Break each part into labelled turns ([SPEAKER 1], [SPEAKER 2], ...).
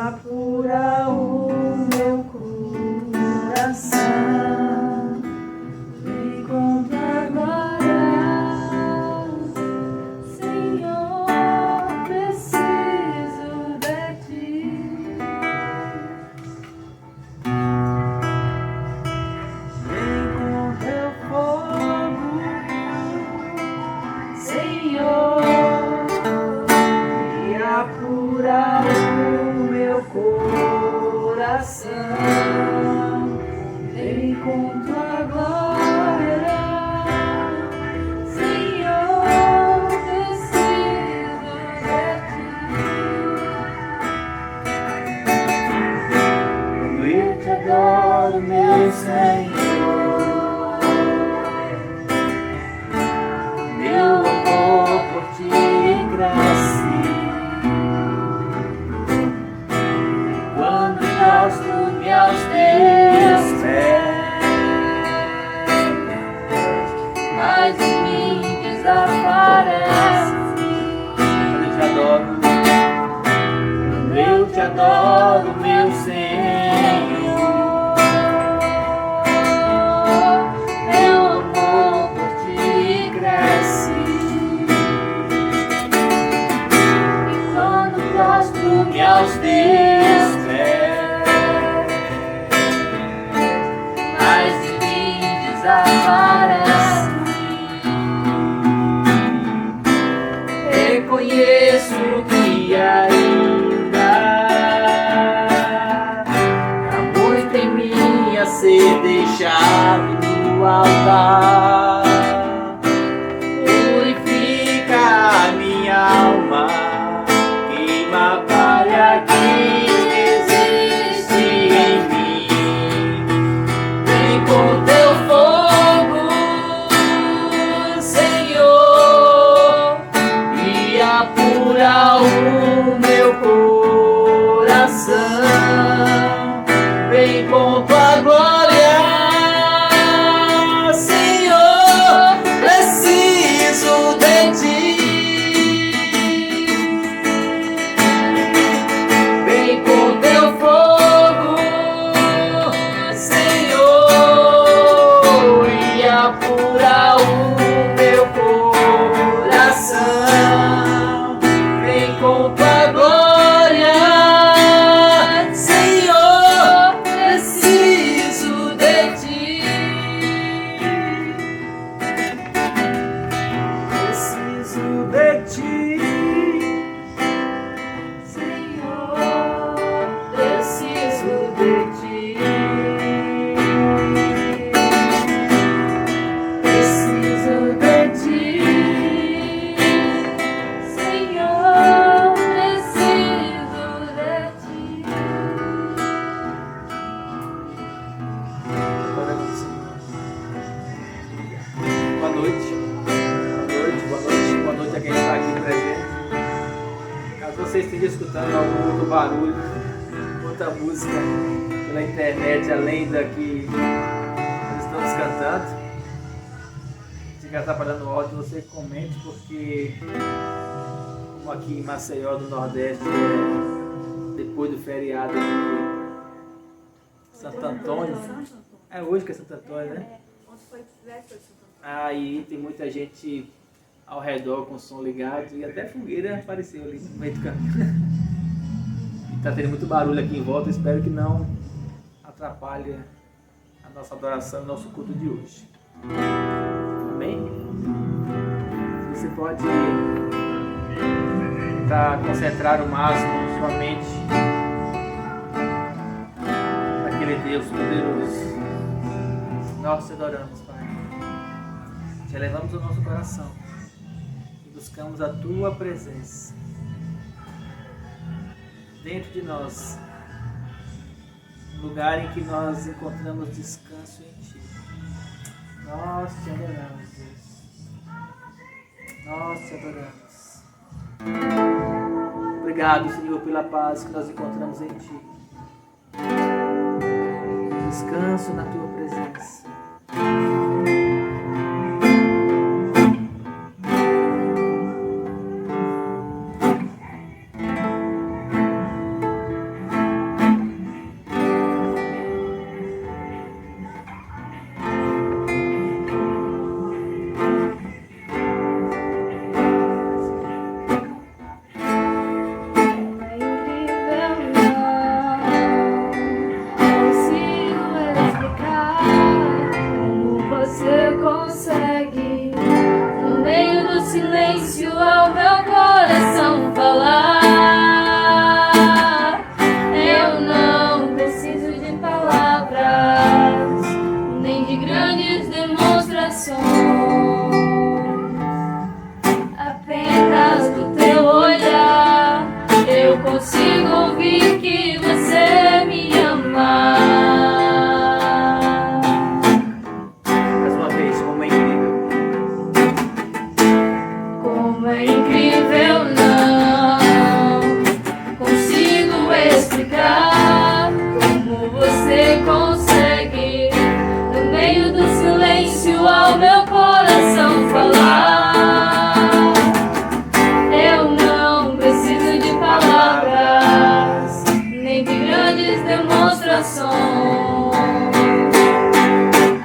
[SPEAKER 1] apura o meu coração. Vem com tua glória, Senhor, preciso de ti. Vem com teu fogo, Senhor, e apura o meu coração. Vem com tua glória, Senhor, preciso de ti. Eu te adoro, meu Senhor, meu amor por ti cresce. Quando prostro-me aos teus pés, mas em mim desaparece. Eu te adoro, meu Senhor, meu amor por ti cresce. E quando prostro-me aos teus pés, mas de mim desaparece. Reconheço que ainda há muito em mim a ser deixado no altar. Purifica a minha alma, queima a palha que existe em mim. Vem com teu fogo, Senhor, e apura o meu coração. Vem com tua glória, Senhor, preciso de ti. Vem com teu fogo, Senhor, e apura o meu coração. Vem com tua glória, Senhor, preciso de ti. Preciso de ti, Senhor, preciso de ti. Preciso de ti, Senhor, preciso de ti. Boa noite. Boa noite a quem está aqui presente. Caso você esteja escutando algum outro barulho, outra música pela internet, além da que nós estamos cantando, se estiver atrapalhando o áudio, você comente, porque como aqui em Maceió do Nordeste depois do feriado de Santo Antônio, é hoje que é Santo Antônio, né?
[SPEAKER 2] Ontem foi véspera de Santo Antônio.
[SPEAKER 1] Aí tem muita gente ao redor com o som ligado e até fogueira apareceu ali no meio do caminho. E tá tendo muito barulho aqui em volta, espero que não atrapalhe a nossa adoração e o nosso culto de hoje. Amém? Você pode tentar concentrar o máximo sua mente naquele Deus poderoso. Nós te adoramos, Pai. Te elevamos o nosso coração e buscamos a tua presença dentro de nós, um lugar em que nós encontramos descanso em ti. Nós te adoramos, Deus. Nós te adoramos. Obrigado, Senhor, pela paz que nós encontramos em ti. Descanso na tua presença.
[SPEAKER 3] eu não consigo explicar como você consegue, no meio do silêncio, ao meu coração falar. Eu não preciso de palavras, nem de grandes demonstrações,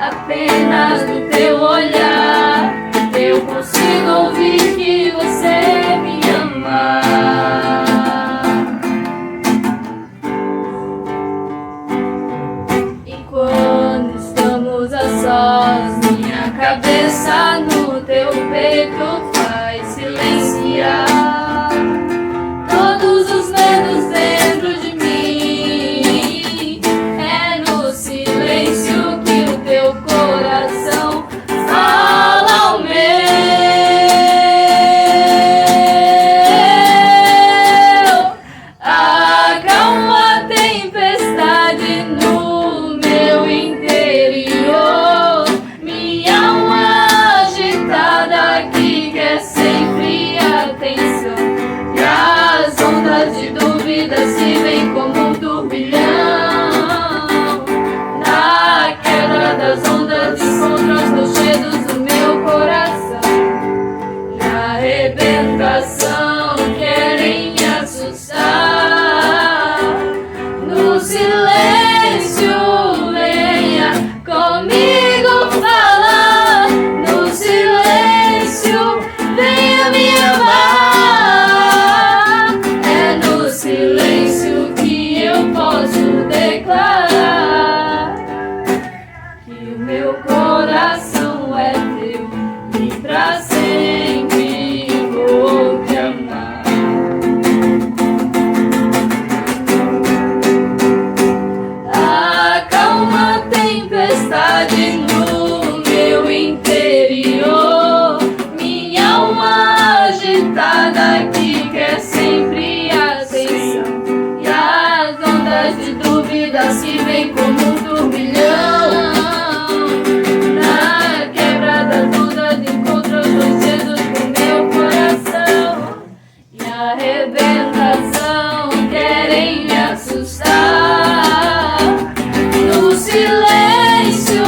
[SPEAKER 3] apenas no teu olhar eu consigo ouvir que você me ama. E quando estamos a sós, minha cabeça no teu peito faz silenciar todos os medos dentro de mim. É no silêncio que o teu coração fala ao meu. Acalma a tempestade no meu interior, minha alma agitada que quer sempre atenção. E as ondas de dúvida se vêm como um turbilhão. Na queda das ondas encontro os teus dedos no meu coração. E a arrebentação querem me assustar. No silêncio venha comigo falar. No silêncio venha me amar. É no silêncio que eu posso declarar que o meu coração é teu e pra sempre vou te amar. Acalma a tempestade no meu interior, minha alma agitada que quer sempre atenção. E as ondas de dúvida se vêm como um turbilhão. Na quebra das ondas encontro os dois dedos do meu coração. E a arrebentação querem me assustar. No silêncio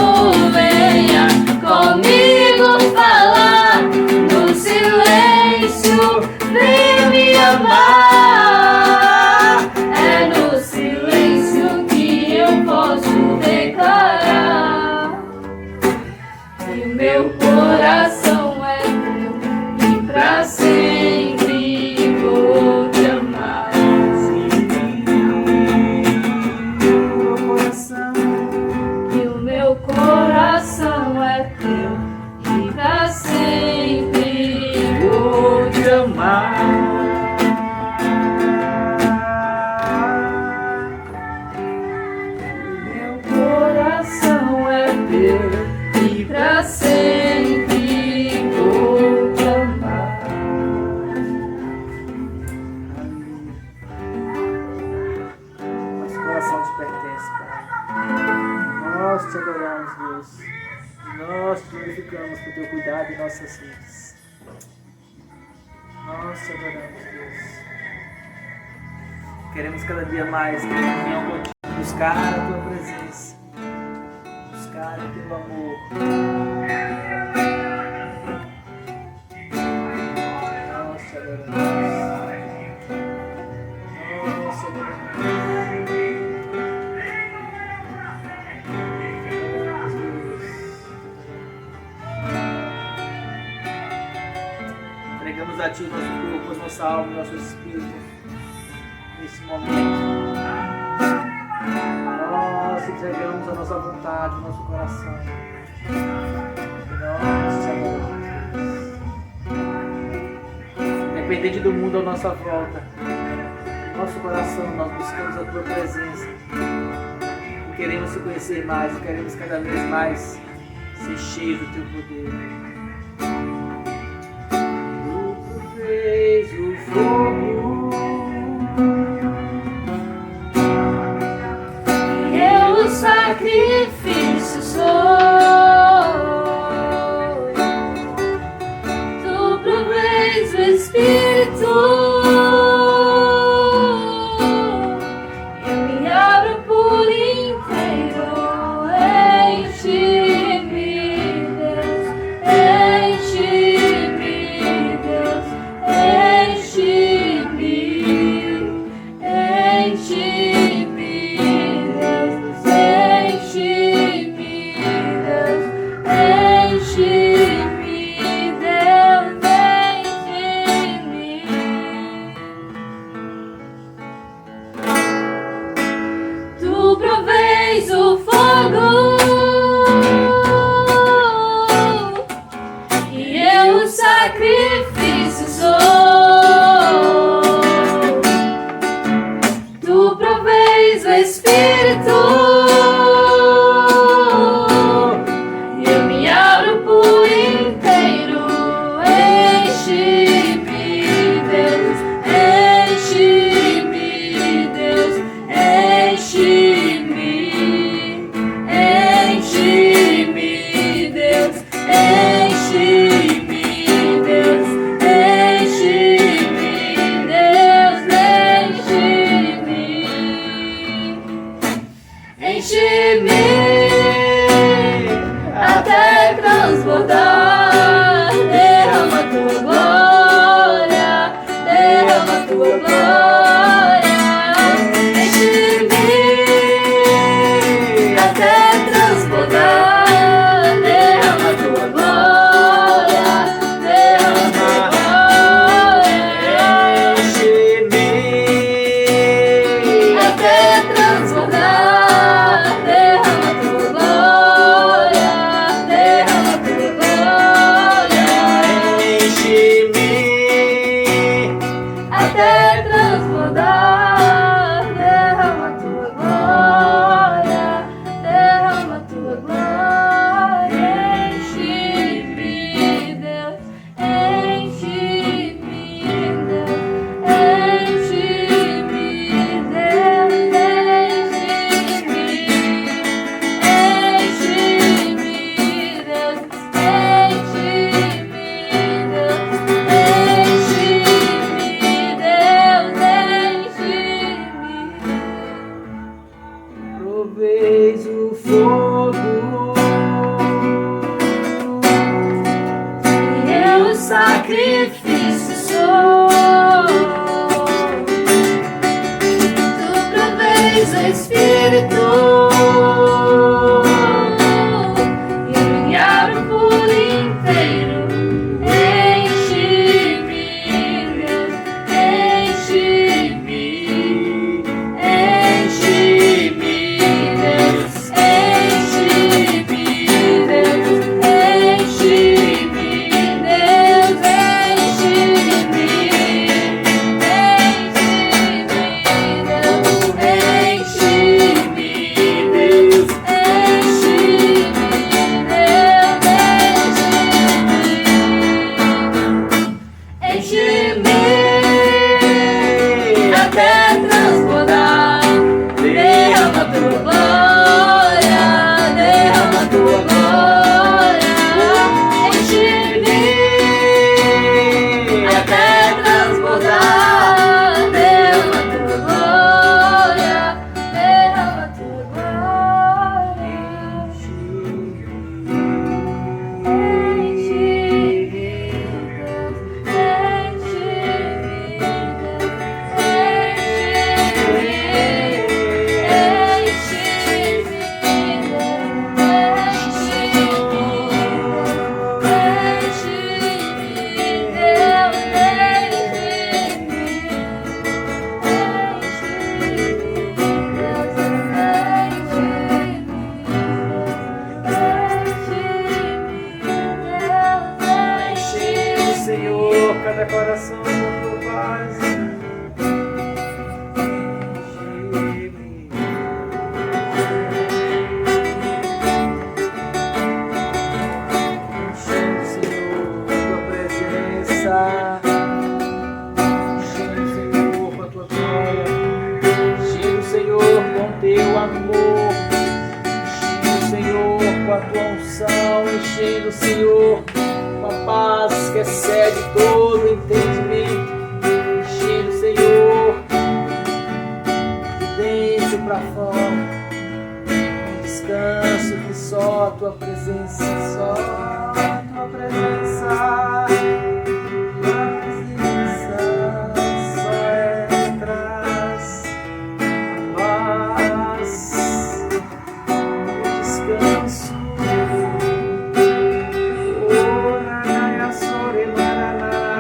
[SPEAKER 3] venha comigo falar. No silêncio venha me amar. É no silêncio que eu posso declarar que o meu coração é teu e pra sempre vou te amar. Que o meu coração é teu e pra sempre vou te amar. Meu coração é teu e pra sempre vou te amar.
[SPEAKER 1] Nosso coração te pertence, Pai. Nós te adoramos, Deus. Nós te glorificamos por teu cuidado em nossas vidas. Nós te adoramos, Deus. Queremos cada dia mais ter comunhão contigo, buscar a tua presença, buscar o teu amor. Nós te adoramos. Nós te adoramos. Entregamos a Ti o nosso corpo, a nossa alma, o nosso espírito nesse momento. Nós entregamos a nossa vontade, o nosso coração. E nós te adoramos. Independente do mundo à nossa volta, nosso coração, nós buscamos a Tua presença. E queremos te conhecer mais, e queremos cada vez mais ser cheios do Teu poder. Tu fez o fogo
[SPEAKER 3] E eu o sacrifício sou. Tu provês o Espírito tua glória. Enche-me até transbordar. Derrama tua glória. Derrama tua glória.
[SPEAKER 1] Enche-me
[SPEAKER 3] Até transbordar. Derrama tua glória. Derrama tua glória.
[SPEAKER 1] enche-me
[SPEAKER 3] Até transbordar, derrama tua glória, derrama tua glória, enche-me, Deus, enche-me, Deus, enche-me, Deus, enche-me, enche-me, Deus, enche-me, Deus,
[SPEAKER 1] proveis o fogo
[SPEAKER 3] e eu o sacrifício sou. Tu proveis o Espírito e me abro por inteiro. Enche-me, Deus, enche-me, enche-me, Deus, enche-me, Deus, enche-me, Deus, enche-me,
[SPEAKER 1] Deus,
[SPEAKER 3] enche-me até transbordar. Derrama tua glória, derrama tua glória. Enche-me até transbordar. Derrama tua glória, derrama tua glória.
[SPEAKER 1] enche, Senhor, cada coração com tua paz. Enche-me, Senhor, com tua presença. Enche-me, Senhor, com a tua glória. Enche-me, Senhor, com teu amor. Enche-me, Senhor, com a tua unção. Enche-me, Senhor, com a paz que excede todo entendimento. Enche-me, Senhor, de dentro para fora. Um descanso que só a tua presença, só a tua presença. Tua presença só traz a paz, o descanso. Oh, nanaya sore marana.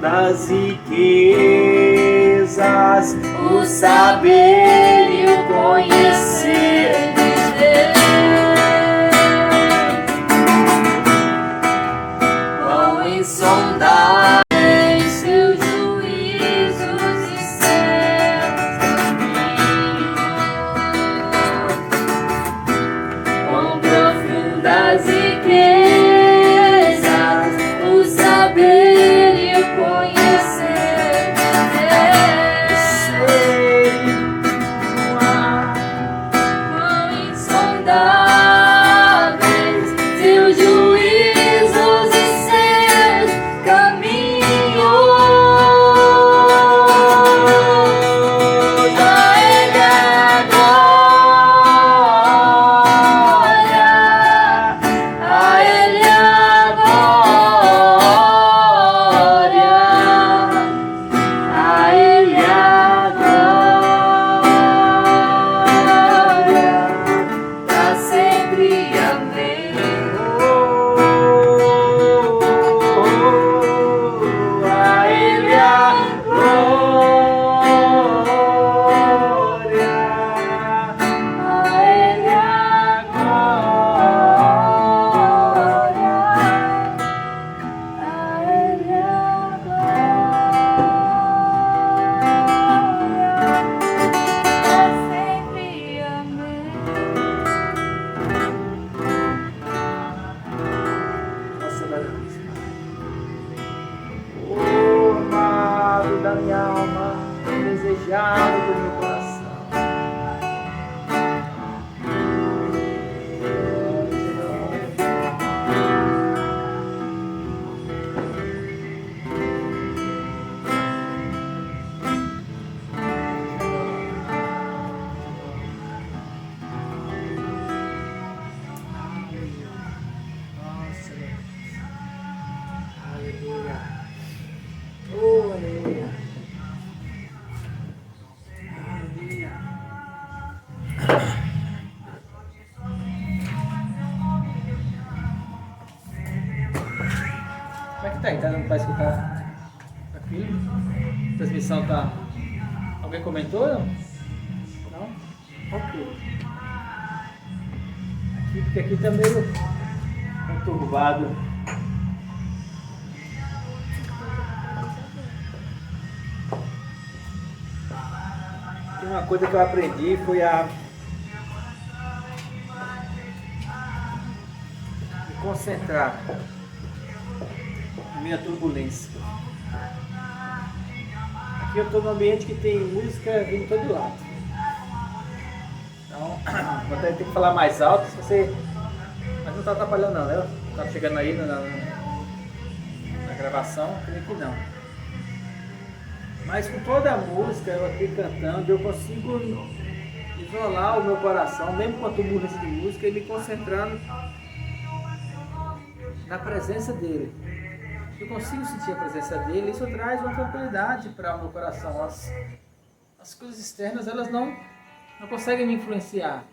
[SPEAKER 1] das riquezas, o saber e o conhecer de Deus. Quão insondáveis seus juízos e seus caminhos, quão profundas riquezas, o saber e o conhecer de Deus. Quão insondáveis seus juízos e seus caminhos. A Ele a glória, a Ele a glória, a Ele a glória, pra sempre. Amém. A Ele a glória, a Ele a glória, a Ele a Nossa, maravilha. Oh, amado da minha alma, desejado do meu coração. Nossa, aleluia. Oh, aleluia. Aleluia. Como é que tá aí? Tá dando pra escutar? Tranquilo? A transmissão tá... Alguém comentou? Não? Não? Ok. Porque aqui tá meio conturbado. Tem uma coisa que eu aprendi foi a me concentrar na minha turbulência. Aqui eu estou num ambiente que tem música vindo de todo lado. Então, vou até ter que falar mais alto, se você... mas não está atrapalhando não, né? Está chegando aí na gravação, creio que não. Mas com toda a música, eu aqui cantando, eu consigo isolar o meu coração, mesmo com a turbulência de música, e me concentrando na presença dele. Eu consigo sentir a presença dele, isso traz uma tranquilidade para o meu coração. As coisas externas, elas não conseguem me influenciar,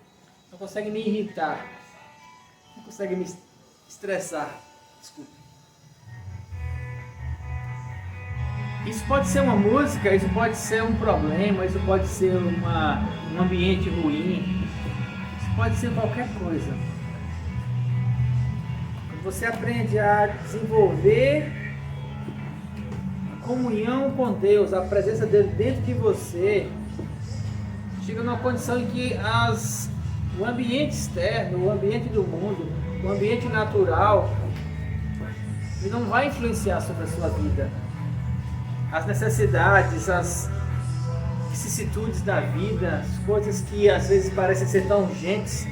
[SPEAKER 1] não conseguem me irritar, não conseguem me estressar. Desculpa. Isso pode ser uma música, isso pode ser um problema, isso pode ser um ambiente ruim, isso pode ser qualquer coisa. Quando você aprende a desenvolver a comunhão com Deus, a presença dele dentro de você, chega numa condição em que o ambiente externo, o ambiente do mundo, o ambiente natural, ele não vai influenciar sobre a sua vida. As necessidades, as vicissitudes da vida, as coisas que às vezes parecem ser tão urgentes,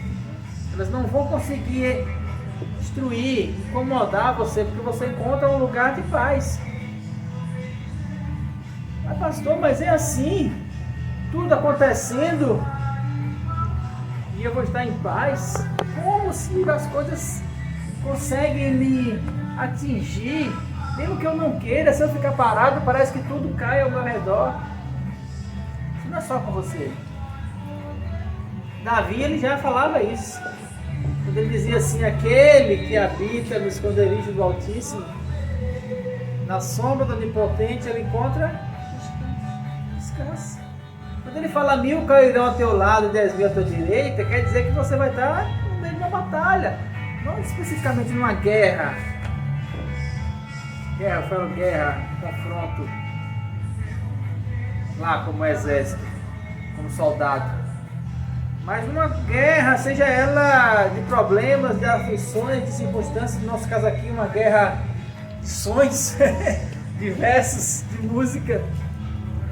[SPEAKER 1] elas não vão conseguir destruir, incomodar você, porque você encontra um lugar de paz. Mas pastor, mas é assim, tudo acontecendo e eu vou estar em paz? Como se as coisas conseguem me atingir? Mesmo que eu não queira, se eu ficar parado, parece que tudo cai ao meu redor. Isso não é só com você. Davi, ele já falava isso. Quando ele dizia assim, aquele que habita no esconderijo do Altíssimo, Na sombra do Onipotente ele encontra descanso. Quando ele fala 1000 cairão ao teu lado e 10.000 à tua direita, quer dizer que você vai estar no meio de uma batalha, não especificamente numa guerra. Guerra, confronto, lá como exército, como soldado. Mas uma guerra, seja ela de problemas, de aflições, de circunstâncias, no nosso caso aqui, uma guerra de sons diversos, de música.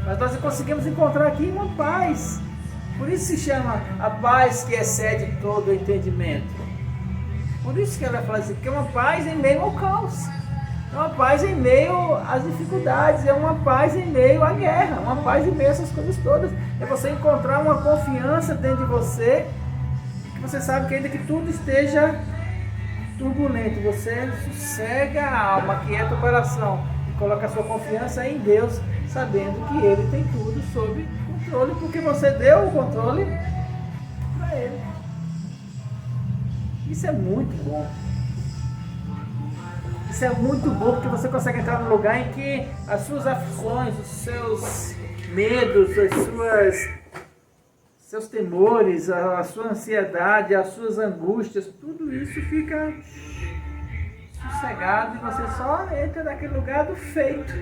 [SPEAKER 1] Mas nós conseguimos encontrar aqui uma paz. Por isso se chama a paz que excede todo o entendimento. Por isso que ela fala assim, que é uma paz em meio ao caos. É uma paz em meio às dificuldades, é uma paz em meio à guerra, uma paz em meio a essas coisas todas. É você encontrar uma confiança dentro de você, que você sabe que ainda que tudo esteja turbulento, você sossega a alma, aquieta o coração e coloca a sua confiança em Deus, sabendo que Ele tem tudo sob controle, porque você deu o controle para Ele. Isso é muito bom. Isso é muito bom porque você consegue entrar num lugar em que as suas aflições, os seus medos, seus temores, a sua ansiedade, as suas angústias, tudo isso fica sossegado e você só entra naquele lugar do feito.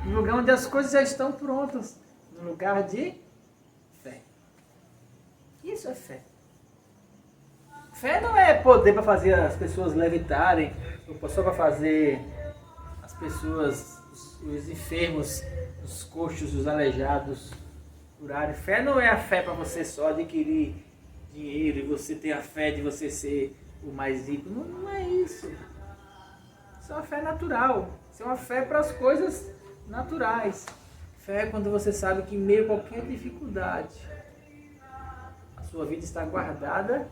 [SPEAKER 1] No lugar onde as coisas já estão prontas. No lugar de fé. Isso é fé. Fé não é poder para fazer as pessoas levitarem, ou só para fazer as pessoas, os enfermos, os coxos, os aleijados curarem. Fé não é a fé para você só adquirir dinheiro e você ter a fé de você ser o mais rico. Não é isso. Isso é uma fé natural. Isso é uma fé para as coisas naturais. Fé é quando você sabe que em meio a qualquer dificuldade, a sua vida está guardada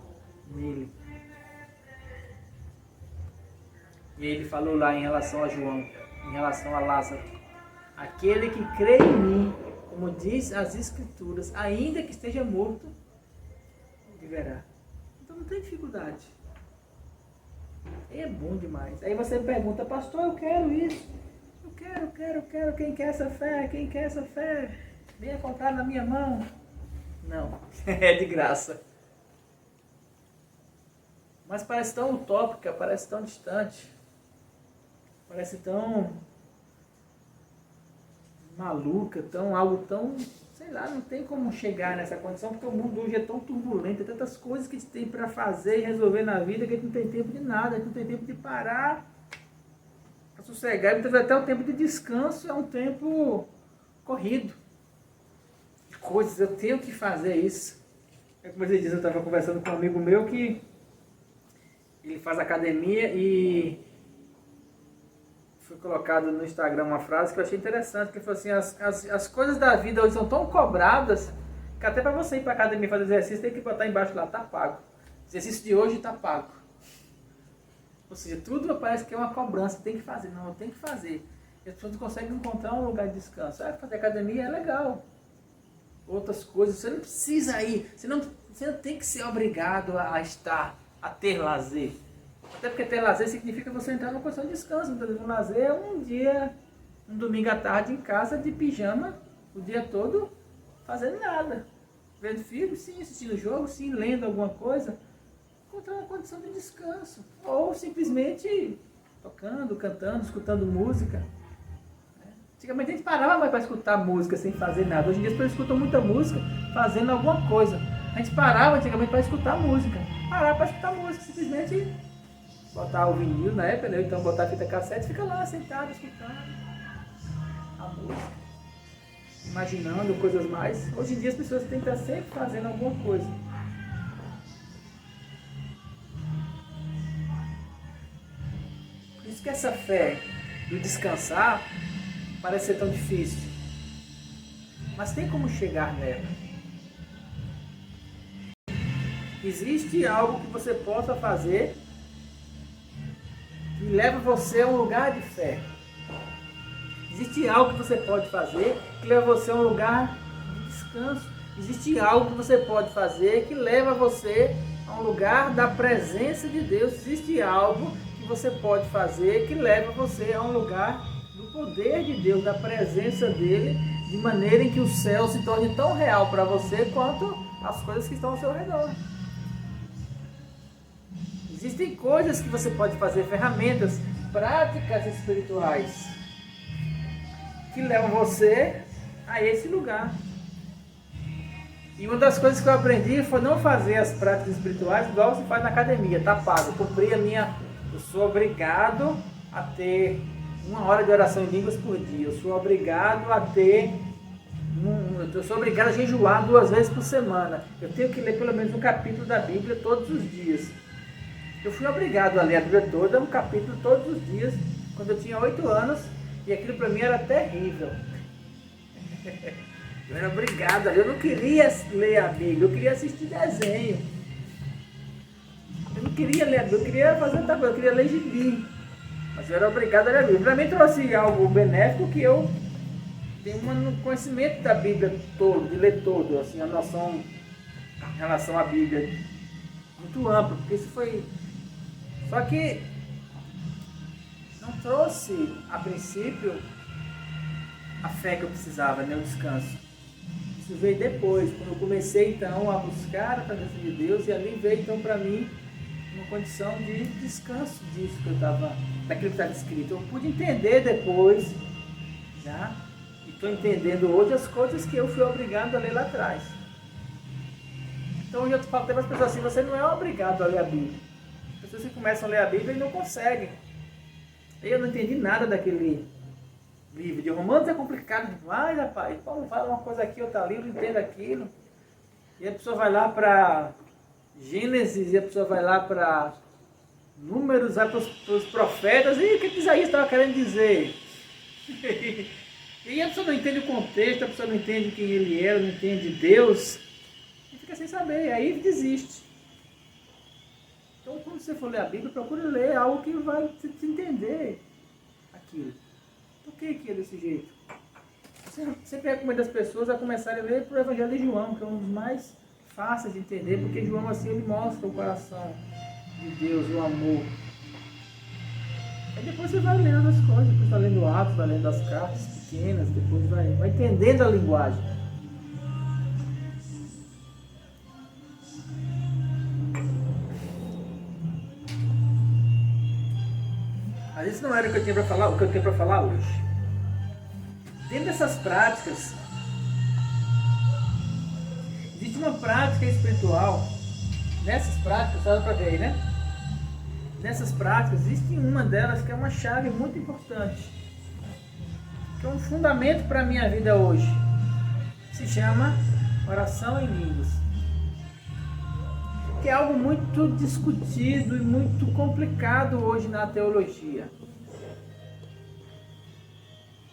[SPEAKER 1] nele. E ele falou lá em relação a João, em relação a Lázaro: aquele que crê em mim, como diz as Escrituras, ainda que esteja morto, viverá. Então não tem dificuldade. É bom demais. Aí você pergunta: pastor, eu quero isso, eu quero, quem quer essa fé? Quem quer essa fé? Venha comprar na minha mão. Não, é de graça. Mas parece tão utópica, parece tão distante, parece tão maluca, algo tão, sei lá, não tem como chegar nessa condição, porque o mundo hoje é tão turbulento, tem tantas coisas que a gente tem para fazer e resolver na vida que a gente não tem tempo de nada, a gente não tem tempo de parar, para sossegar, muitas vezes até o tempo de descanso é um tempo corrido, de coisas, eu tenho que fazer isso. Como ele diz, eu estava conversando com um amigo meu que ele faz academia e foi colocado no Instagram uma frase que eu achei interessante, que ele falou assim: as coisas da vida hoje são tão cobradas que até para você ir para a academia fazer exercício tem que botar embaixo lá, tá pago. O exercício de hoje tá pago. Ou seja, tudo parece que é uma cobrança, tem que fazer. Não, eu tenho que fazer. E as pessoas não conseguem encontrar um lugar de descanso. Fazer academia é legal. Outras coisas, você não precisa ir, você não tem que ser obrigado a estar, a ter lazer. Até porque ter lazer significa você entrar numa condição de descanso. Então, um lazer é um domingo à tarde em casa, de pijama, o dia todo, fazendo nada. Vendo filme, sim, assistindo jogo, sim, lendo alguma coisa. Encontrar uma condição de descanso. Ou simplesmente tocando, cantando, escutando música. Antigamente a gente parava mais para escutar música sem fazer nada. Hoje em dia as pessoas escutam muita música fazendo alguma coisa. A gente parava antigamente para escutar música. Parar para escutar música, simplesmente botar o vinil na época, né? Então botar a fita cassete e fica lá sentado escutando a música, imaginando coisas mais. Hoje em dia as pessoas têm que estar sempre fazendo alguma coisa. Por isso que essa fé do descansar parece ser tão difícil. Mas tem como chegar nela. Existe algo que você possa fazer que leva você a um lugar de fé. Existe algo que você pode fazer que leva você a um lugar de descanso. Existe algo que você pode fazer que leva você a um lugar da presença de Deus. Existe algo que que você pode fazer que leva você a um lugar do poder de Deus, da presença dele, de maneira em que o céu se torne tão real para você quanto as coisas que estão ao seu redor. Existem coisas que você pode fazer, ferramentas, práticas espirituais que levam você a esse lugar. E uma das coisas que eu aprendi foi não fazer as práticas espirituais igual se faz na academia, tá pago. Eu sou obrigado a ter 1 hora de oração em línguas por dia. Eu sou obrigado a jejuar 2 vezes por semana. Eu tenho que ler pelo menos um capítulo da Bíblia todos os dias. Eu fui obrigado a ler a Bíblia toda, um capítulo todos os dias, quando eu tinha 8 anos, e aquilo para mim era terrível. Eu era obrigado, eu não queria ler a Bíblia, eu queria assistir desenho. Eu não queria ler a Bíblia, eu queria fazer outra coisa, eu queria ler gibi. Mas eu era obrigado a ler a Bíblia. Para mim trouxe algo benéfico que eu tenho um conhecimento da Bíblia todo, de ler todo, assim, a noção em relação à Bíblia muito ampla, porque isso foi... Só que não trouxe, a princípio, a fé que eu precisava, né, o descanso. Isso veio depois, quando eu comecei então a buscar a presença de Deus, e ali veio então para mim uma condição de descanso disso que eu estava, daquilo que estava escrito. Eu pude entender depois, já, e estou entendendo hoje as coisas que eu fui obrigado a ler lá atrás. Então hoje eu falo para as pessoas assim, você não é obrigado a ler a Bíblia. As pessoas que começam a ler a Bíblia e não conseguem. Eu não entendi nada daquele livro de Romanos, é complicado demais, rapaz. Paulo fala uma coisa aqui, outra ali, eu não entendo aquilo. E a pessoa vai lá para Gênesis, e a pessoa vai lá para Números, vai para os profetas, e o que Isaías estava querendo dizer? E a pessoa não entende o contexto, a pessoa não entende quem ele era, não entende Deus, e fica sem saber, e aí desiste. Então, quando você for ler a Bíblia, procure ler algo que vai te entender aquilo. Por que é desse jeito? Você recomenda as pessoas a começarem a ler para o Evangelho de João, que é um dos mais fáceis de entender, porque João assim ele mostra o coração de Deus, o amor. Aí depois você vai lendo as coisas, depois vai lendo Atos, vai lendo as cartas pequenas, depois vai entendendo a linguagem. Mas isso não era o que eu tinha para falar, o que eu tenho para falar hoje. Dentro dessas práticas, existe uma prática espiritual. Nessas práticas, dá para ver aí, né? Nessas práticas, existe uma delas que é uma chave muito importante, que é um fundamento para a minha vida hoje. Se chama oração em línguas. Que é algo muito discutido e muito complicado hoje na teologia.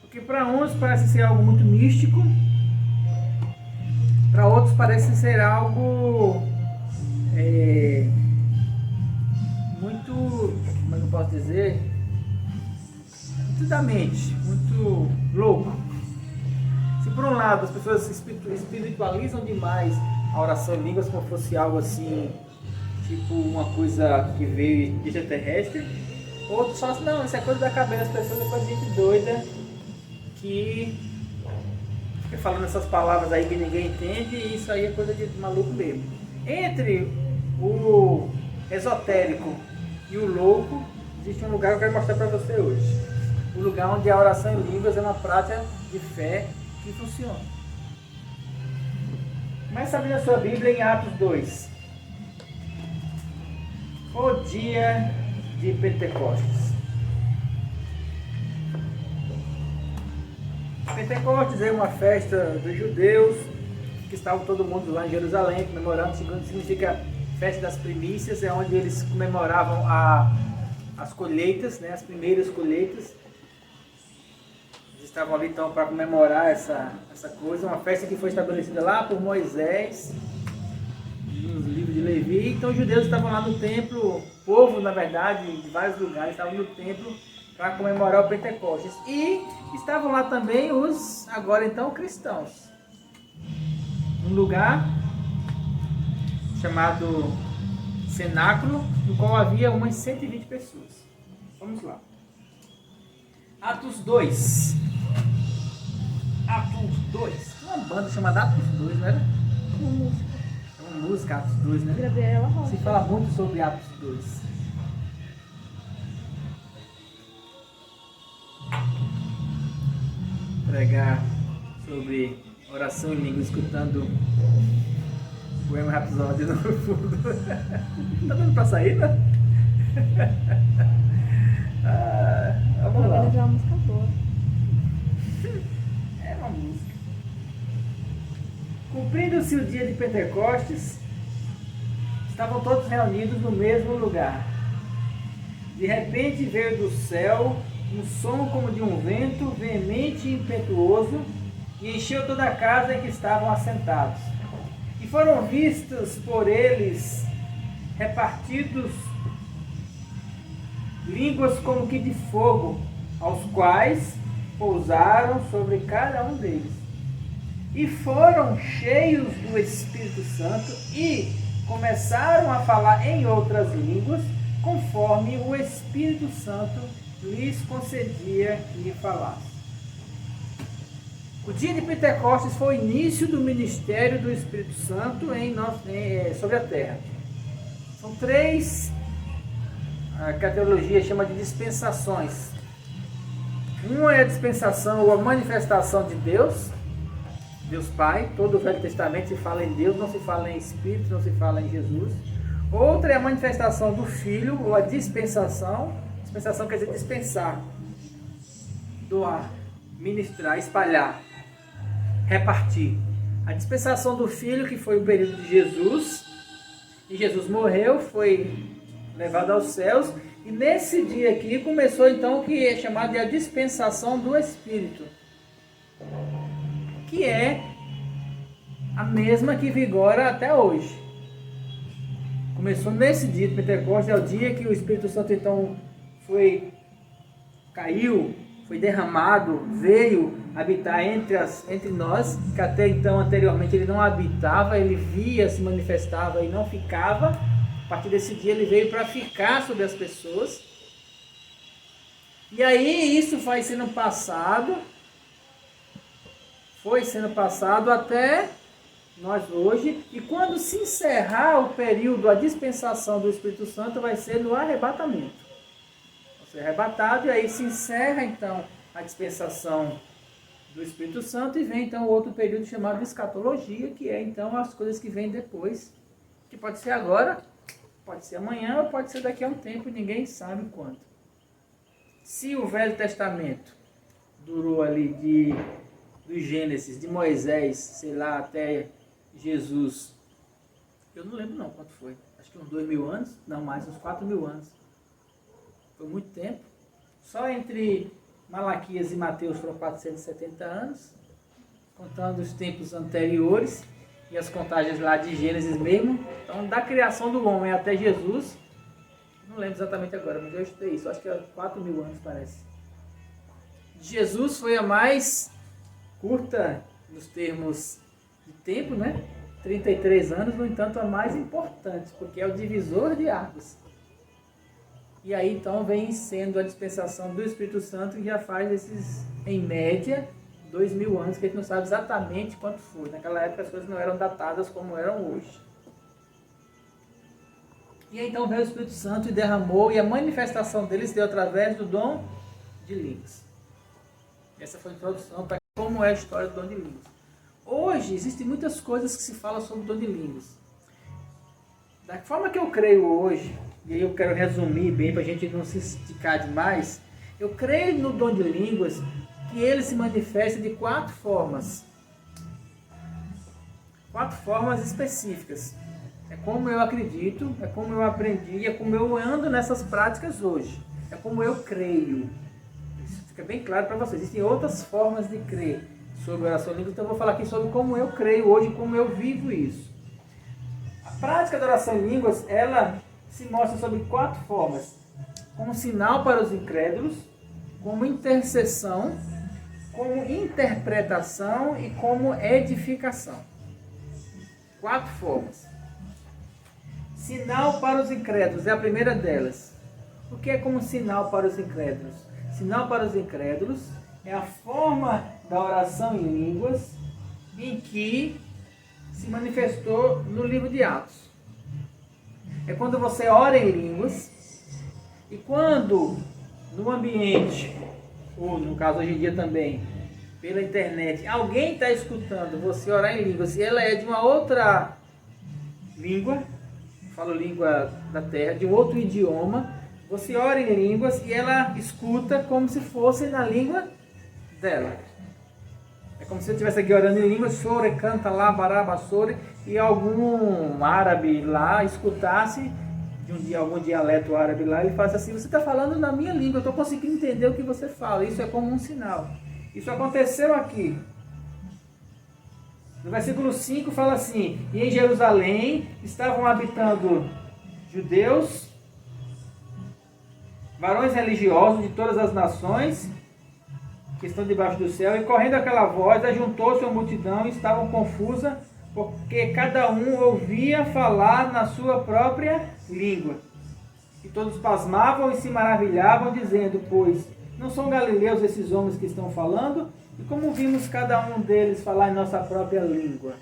[SPEAKER 1] Porque para uns parece ser algo muito místico, para outros parece ser algo muito, como é que eu posso dizer, muito da mente, muito louco. Se por um lado as pessoas espiritualizam demais a oração em línguas como fosse algo assim, tipo uma coisa que veio de extraterrestre, outros falam assim, não, isso é coisa da cabeça das pessoas, é coisa de gente doida que fica falando essas palavras aí que ninguém entende, e isso aí é coisa de maluco mesmo. Entre o esotérico e o louco, existe um lugar que eu quero mostrar para você hoje. O lugar onde a oração em línguas é uma prática de fé que funciona. Começa a abrir a sua Bíblia em Atos 2. O dia de Pentecostes. Pentecostes é uma festa dos judeus, que estavam todo mundo lá em Jerusalém comemorando, segundo significa festa das primícias, é onde eles comemoravam as colheitas, né, as primeiras colheitas. Eles estavam ali então para comemorar essa coisa, uma festa que foi estabelecida lá por Moisés, nos livros de Levi. Então os judeus estavam lá no templo, o povo na verdade de vários lugares estavam no templo para comemorar o Pentecostes. E estavam lá também os, agora então, cristãos. Um lugar chamado cenáculo, no qual havia umas 120 pessoas. Vamos lá. Atos 2. Atos 2. Uma banda chamada Atos 2, não era?
[SPEAKER 2] Uma música.
[SPEAKER 1] É uma música, Atos 2, né?
[SPEAKER 2] Gabriela Rocha.
[SPEAKER 1] Se fala muito sobre Atos 2. Pregar sobre oração em língua, escutando o poema Rapsódia no fundo. Tá dando pra sair, né? Vamos lá.
[SPEAKER 2] Organizar uma música boa.
[SPEAKER 1] É uma música. Cumprindo-se o dia de Pentecostes, estavam todos reunidos no mesmo lugar. De repente veio do céu um som como de um vento veemente e impetuoso e encheu toda a casa em que estavam assentados. E foram vistos por eles repartidos línguas como que de fogo, aos quais pousaram sobre cada um deles. E foram cheios do Espírito Santo e começaram a falar em outras línguas, conforme o Espírito Santo lhes concedia que falasse. O dia de Pentecostes foi o início do ministério do Espírito Santo sobre a terra. São três que a teologia chama de dispensações. Uma é a dispensação ou a manifestação de Deus, Deus Pai. Todo o Velho Testamento se fala em Deus, não se fala em Espírito, não se fala em Jesus. Outra é a manifestação do Filho, ou a dispensação. Dispensação quer dizer dispensar, doar, ministrar, espalhar, repartir. A dispensação do Filho, que foi o período de Jesus, e Jesus morreu, foi levado aos céus, e nesse dia aqui começou então o que é chamado de a dispensação do Espírito, que é a mesma que vigora até hoje. Começou nesse dia de Pentecostes, é o dia que o Espírito Santo então caiu, foi derramado, veio habitar entre nós, que até então, anteriormente, ele não habitava, ele via, se manifestava e não ficava. A partir desse dia ele veio para ficar sobre as pessoas. E aí isso foi sendo passado até nós hoje. E quando se encerrar o período, a dispensação do Espírito Santo vai ser no arrebatamento. Vai ser arrebatado e aí se encerra então a dispensação do Espírito Santo e vem então outro período chamado de escatologia, que é então as coisas que vêm depois, que pode ser agora, pode ser amanhã ou pode ser daqui a um tempo e ninguém sabe quando. Se o Velho Testamento durou ali do Gênesis, de Moisés, sei lá, até Jesus, eu não lembro não quanto foi, acho que uns 2.000 anos, não mais, uns 4.000 anos. Foi muito tempo. Só entre Malaquias e Mateus foram 470 anos, contando os tempos anteriores e as contagens lá de Gênesis mesmo. Então, da criação do homem até Jesus, não lembro exatamente agora, mas eu estudei isso, acho que é 4.000 anos parece. Jesus foi a mais curta nos termos de tempo, né? 33 anos, no entanto a mais importante, porque é o divisor de águas. E aí então vem sendo a dispensação do Espírito Santo, que já faz esses, em média, 2.000 anos, que a gente não sabe exatamente quanto foi. Naquela época as coisas não eram datadas como eram hoje. E aí então veio o Espírito Santo e derramou, e a manifestação dele se deu através do dom de línguas. Essa foi a introdução para como é a história do dom de línguas. Hoje existem muitas coisas que se falam sobre o dom de línguas. Da forma que eu creio hoje, e aí eu quero resumir bem para a gente não se esticar demais, eu creio no dom de línguas que ele se manifesta de 4 formas. 4 formas específicas. É como eu acredito, é como eu aprendi, é como eu ando nessas práticas hoje. É como eu creio. Isso fica bem claro para vocês. Existem outras formas de crer sobre oração em línguas, então eu vou falar aqui sobre como eu creio hoje, como eu vivo isso. A prática da oração em línguas, ela se mostra sobre 4 formas. Como sinal para os incrédulos, como intercessão, como interpretação e como edificação. 4 formas. Sinal para os incrédulos é a primeira delas. O que é como sinal para os incrédulos? Sinal para os incrédulos é a forma da oração em línguas em que se manifestou no livro de Atos. É quando você ora em línguas e quando no ambiente, ou no caso hoje em dia também, pela internet, alguém está escutando você orar em línguas e ela é de uma outra língua, falo língua da terra, de um outro idioma, você ora em línguas e ela escuta como se fosse na língua dela. É como se eu estivesse aqui orando em línguas, sore, canta lá, barabassore, e algum árabe lá escutasse, algum dialeto árabe lá, ele fala assim, você está falando na minha língua, eu estou conseguindo entender o que você fala. Isso é como um sinal. Isso aconteceu aqui. No versículo 5 fala assim, e em Jerusalém estavam habitando judeus, varões religiosos de todas as nações que estão debaixo do céu, e correndo aquela voz, ajuntou-se a multidão e estavam confusa, porque cada um ouvia falar na sua própria língua. E todos pasmavam e se maravilhavam, dizendo, pois, não são galileus esses homens que estão falando? E como vimos cada um deles falar em nossa própria língua?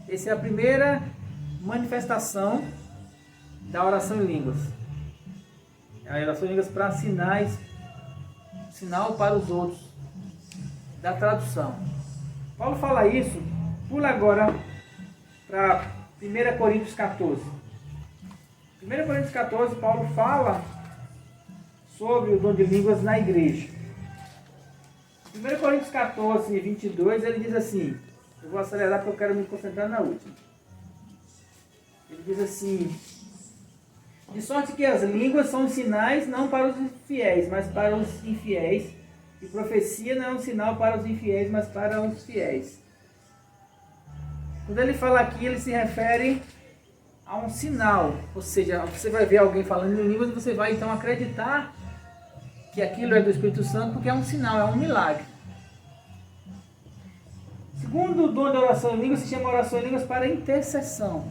[SPEAKER 1] Essa é a primeira manifestação da oração em línguas. A oração em línguas para sinais, sinal para os outros, da tradução. Paulo fala isso, pula agora para 1 Coríntios 14. 1 Coríntios 14, Paulo fala sobre o dom de línguas na igreja. 1 Coríntios 14, 22, ele diz assim, eu vou acelerar porque eu quero me concentrar na última. Ele diz assim, de sorte que as línguas são sinais não para os fiéis, mas para os infiéis, e profecia não é um sinal para os infiéis, mas para os fiéis. Quando ele fala aqui, ele se refere a um sinal, ou seja, você vai ver alguém falando em línguas e você vai então acreditar que aquilo é do Espírito Santo, porque é um sinal, é um milagre. Segundo o dom da oração em línguas, se chama oração em línguas para intercessão.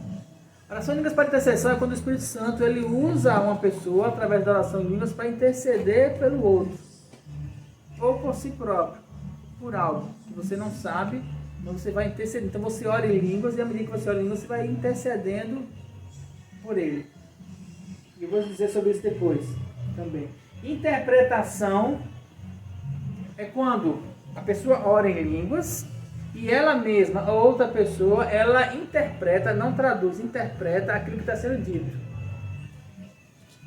[SPEAKER 1] Oração em línguas para intercessão é quando o Espírito Santo ele usa uma pessoa através da oração em línguas para interceder pelo outro, ou por si próprio, por algo que você não sabe, mas você vai interceder. Então você ora em línguas e à medida que você ora em línguas, você vai intercedendo por ele. E eu vou dizer sobre isso depois também. Interpretação é quando a pessoa ora em línguas e ela mesma, a outra pessoa, ela interpreta, não traduz, interpreta aquilo que está sendo dito.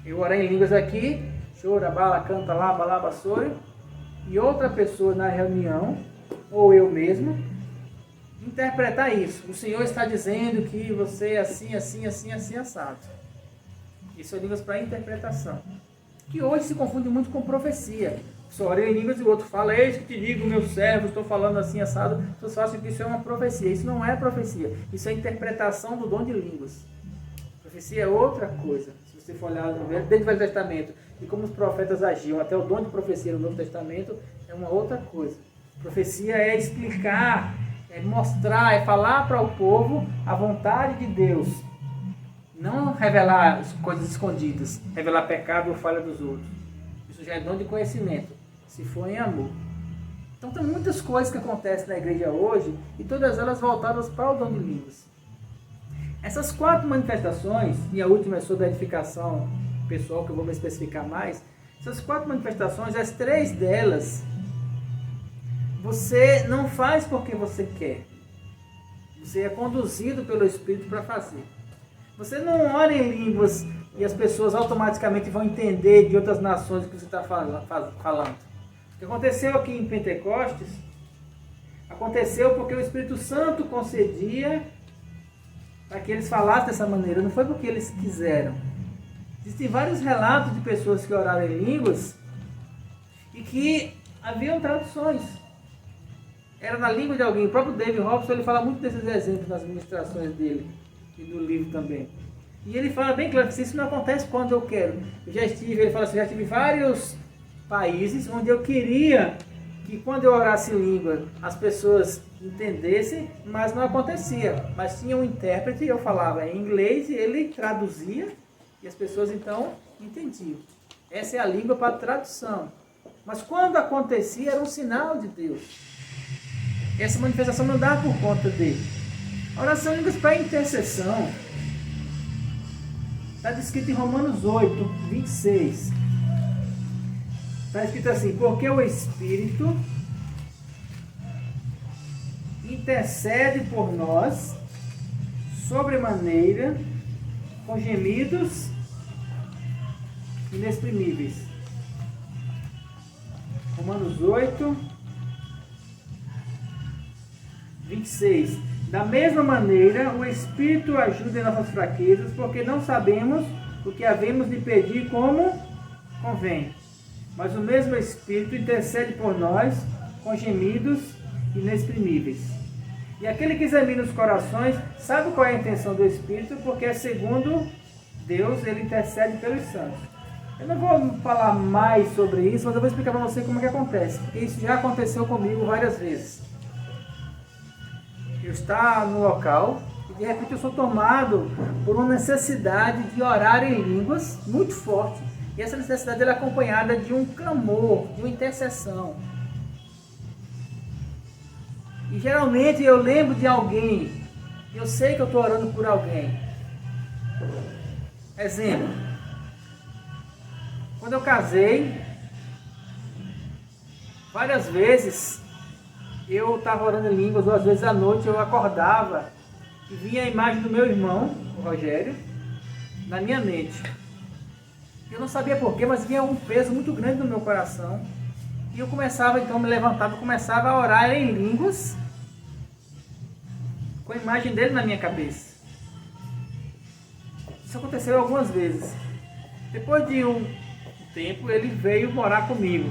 [SPEAKER 1] Eu orei em línguas aqui, chora, bala, canta lá, balabassore, e outra pessoa na reunião, ou eu mesmo, interpretar isso. O Senhor está dizendo que você é assim, assim, assim, assim, assado. Isso é línguas para interpretação. Que hoje se confunde muito com profecia. Só orei em línguas e o outro fala, eis que te digo, meu servo, estou falando assim, assado. Vocês acham que isso é uma profecia. Isso não é profecia. Isso é interpretação do dom de línguas. Profecia é outra coisa. Se você for olhar dentro do Velho Testamento e como os profetas agiam, até o dom de profecia no Novo Testamento é uma outra coisa. Profecia é explicar, é mostrar, é falar para o povo a vontade de Deus. Não revelar coisas escondidas, revelar pecado ou falha dos outros. Isso já é dom de conhecimento, se for em amor. Então tem muitas coisas que acontecem na igreja hoje e todas elas voltadas para o dom de línguas. Essas 4 manifestações, e a última é sobre a edificação pessoal, que eu vou me especificar mais. Essas 4 manifestações, as 3 delas, você não faz porque você quer. Você é conduzido pelo Espírito para fazer. Você não ora em línguas e as pessoas automaticamente vão entender de outras nações o que você está falando. O que aconteceu aqui em Pentecostes, aconteceu porque o Espírito Santo concedia para que eles falassem dessa maneira, não foi porque eles quiseram. Existem vários relatos de pessoas que oraram em línguas e que haviam traduções. Era na língua de alguém. O próprio David Robson ele fala muito desses exemplos nas ministrações dele e no livro também. E ele fala bem claro que isso não acontece quando eu quero. Ele fala assim, já tive vários países onde eu queria que quando eu orasse em língua as pessoas entendessem, mas não acontecia. Mas tinha um intérprete, eu falava em inglês e ele traduzia e as pessoas então entendiam. Essa é a língua para tradução. Mas quando acontecia, era um sinal de Deus. Essa manifestação não dava por conta dele. A oração em línguas para intercessão está descrito em Romanos 8, 26. Está escrito assim: porque o Espírito intercede por nós sobremaneira com gemidos inexprimíveis. Romanos 8, 26. Da mesma maneira, o Espírito ajuda em nossas fraquezas, porque não sabemos o que havemos de pedir como convém. Mas o mesmo Espírito intercede por nós com gemidos inexprimíveis. E aquele que examina os corações sabe qual é a intenção do Espírito, porque segundo Deus, ele intercede pelos santos. Eu não vou falar mais sobre isso, mas eu vou explicar para você como é que acontece, porque isso já aconteceu comigo várias vezes. Eu estou no local e de repente eu sou tomado por uma necessidade de orar em línguas muito forte. E essa necessidade é acompanhada de um clamor, de uma intercessão. E geralmente eu lembro de alguém, eu sei que eu estou orando por alguém. Exemplo, quando eu casei, várias vezes eu estava orando em línguas, ou às vezes à noite eu acordava e vinha a imagem do meu irmão, o Rogério, na minha mente. Eu não sabia porquê, mas vinha um peso muito grande no meu coração. E eu começava, então, me levantava, começava a orar em línguas com a imagem dele na minha cabeça. Isso aconteceu algumas vezes. Depois de um tempo, ele veio morar comigo.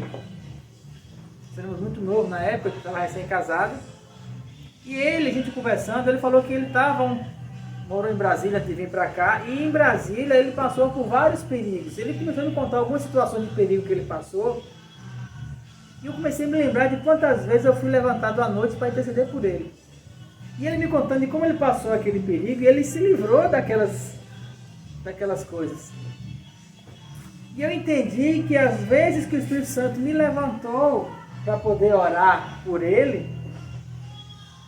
[SPEAKER 1] Éramos muito novo na época, eu estava recém-casado. E ele, a gente conversando, ele falou que ele morou em Brasília antes de vir para cá. E em Brasília ele passou por vários perigos. Ele começou a me contar algumas situações de perigo que ele passou. E eu comecei a me lembrar de quantas vezes eu fui levantado à noite para interceder por ele. E ele me contando de como ele passou aquele perigo e ele se livrou daquelas coisas. E eu entendi que às vezes que o Espírito Santo me levantou para poder orar por ele,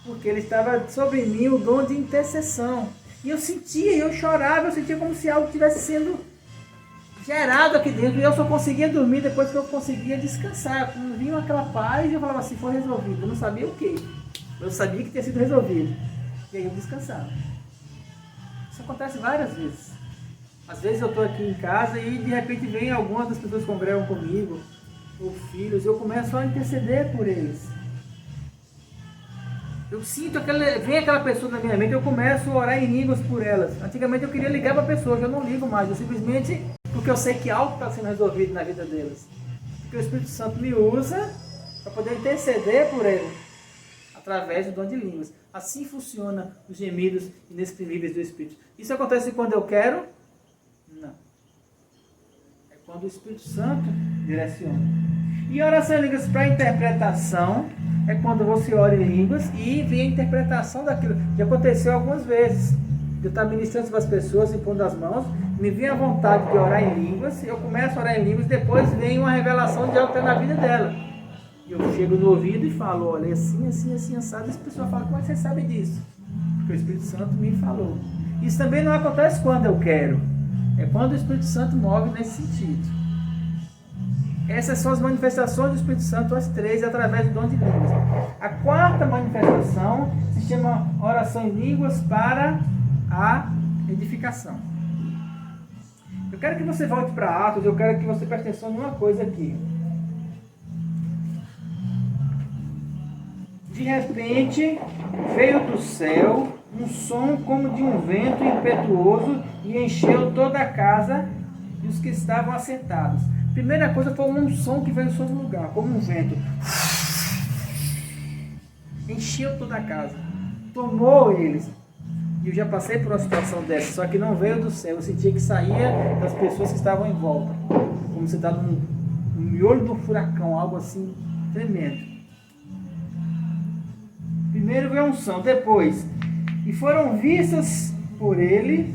[SPEAKER 1] porque ele estava sobre mim o dom de intercessão. E eu sentia, eu chorava, eu sentia como se algo estivesse sendo gerado aqui dentro. E eu só conseguia dormir depois que eu conseguia descansar. Quando vinha aquela paz, eu falava assim, foi resolvido. Eu não sabia o que. Eu sabia que tinha sido resolvido. E aí eu descansava. Isso acontece várias vezes. Às vezes eu estou aqui em casa e de repente vem algumas das pessoas que congregam comigo, ou filhos, e eu começo a interceder por eles. Eu sinto vem aquela pessoa na minha mente, eu começo a orar em línguas por elas. Antigamente eu queria ligar para a pessoa, hoje eu não ligo mais, eu simplesmente, porque eu sei que algo está sendo resolvido na vida deles. Porque o Espírito Santo me usa para poder interceder por ele, através do dom de línguas. Assim funciona os gemidos inexprimíveis do Espírito. Isso acontece quando eu quero? Não. É quando o Espírito Santo direciona. E oração em línguas para interpretação é quando você ora em línguas e vê a interpretação daquilo. Já aconteceu algumas vezes. Eu estava ministrando para as pessoas, impondo as mãos, me vem a vontade de orar em línguas, eu começo a orar em línguas, depois vem uma revelação de algo que está na vida dela. E eu chego no ouvido e falo, olha, assim, assim, assim, assado. E as pessoas falam, como é que você sabe disso? Porque o Espírito Santo me falou. Isso também não acontece quando eu quero. É quando o Espírito Santo move nesse sentido. Essas são as manifestações do Espírito Santo, as três, através do dom de línguas. A quarta manifestação se chama oração em línguas para a edificação. Eu quero que você volte para Atos, eu quero que você preste atenção em uma coisa aqui. De repente, veio do céu um som como de um vento impetuoso e encheu toda a casa e os que estavam assentados. Primeira coisa foi um som que veio sobre o lugar, como um vento. Encheu toda a casa, tomou eles. E eu já passei por uma situação dessa, só que não veio do céu. Eu sentia que saía das pessoas que estavam em volta. Como se estava no miolo do furacão, algo assim tremendo. Primeiro veio um som, depois. E foram vistas por ele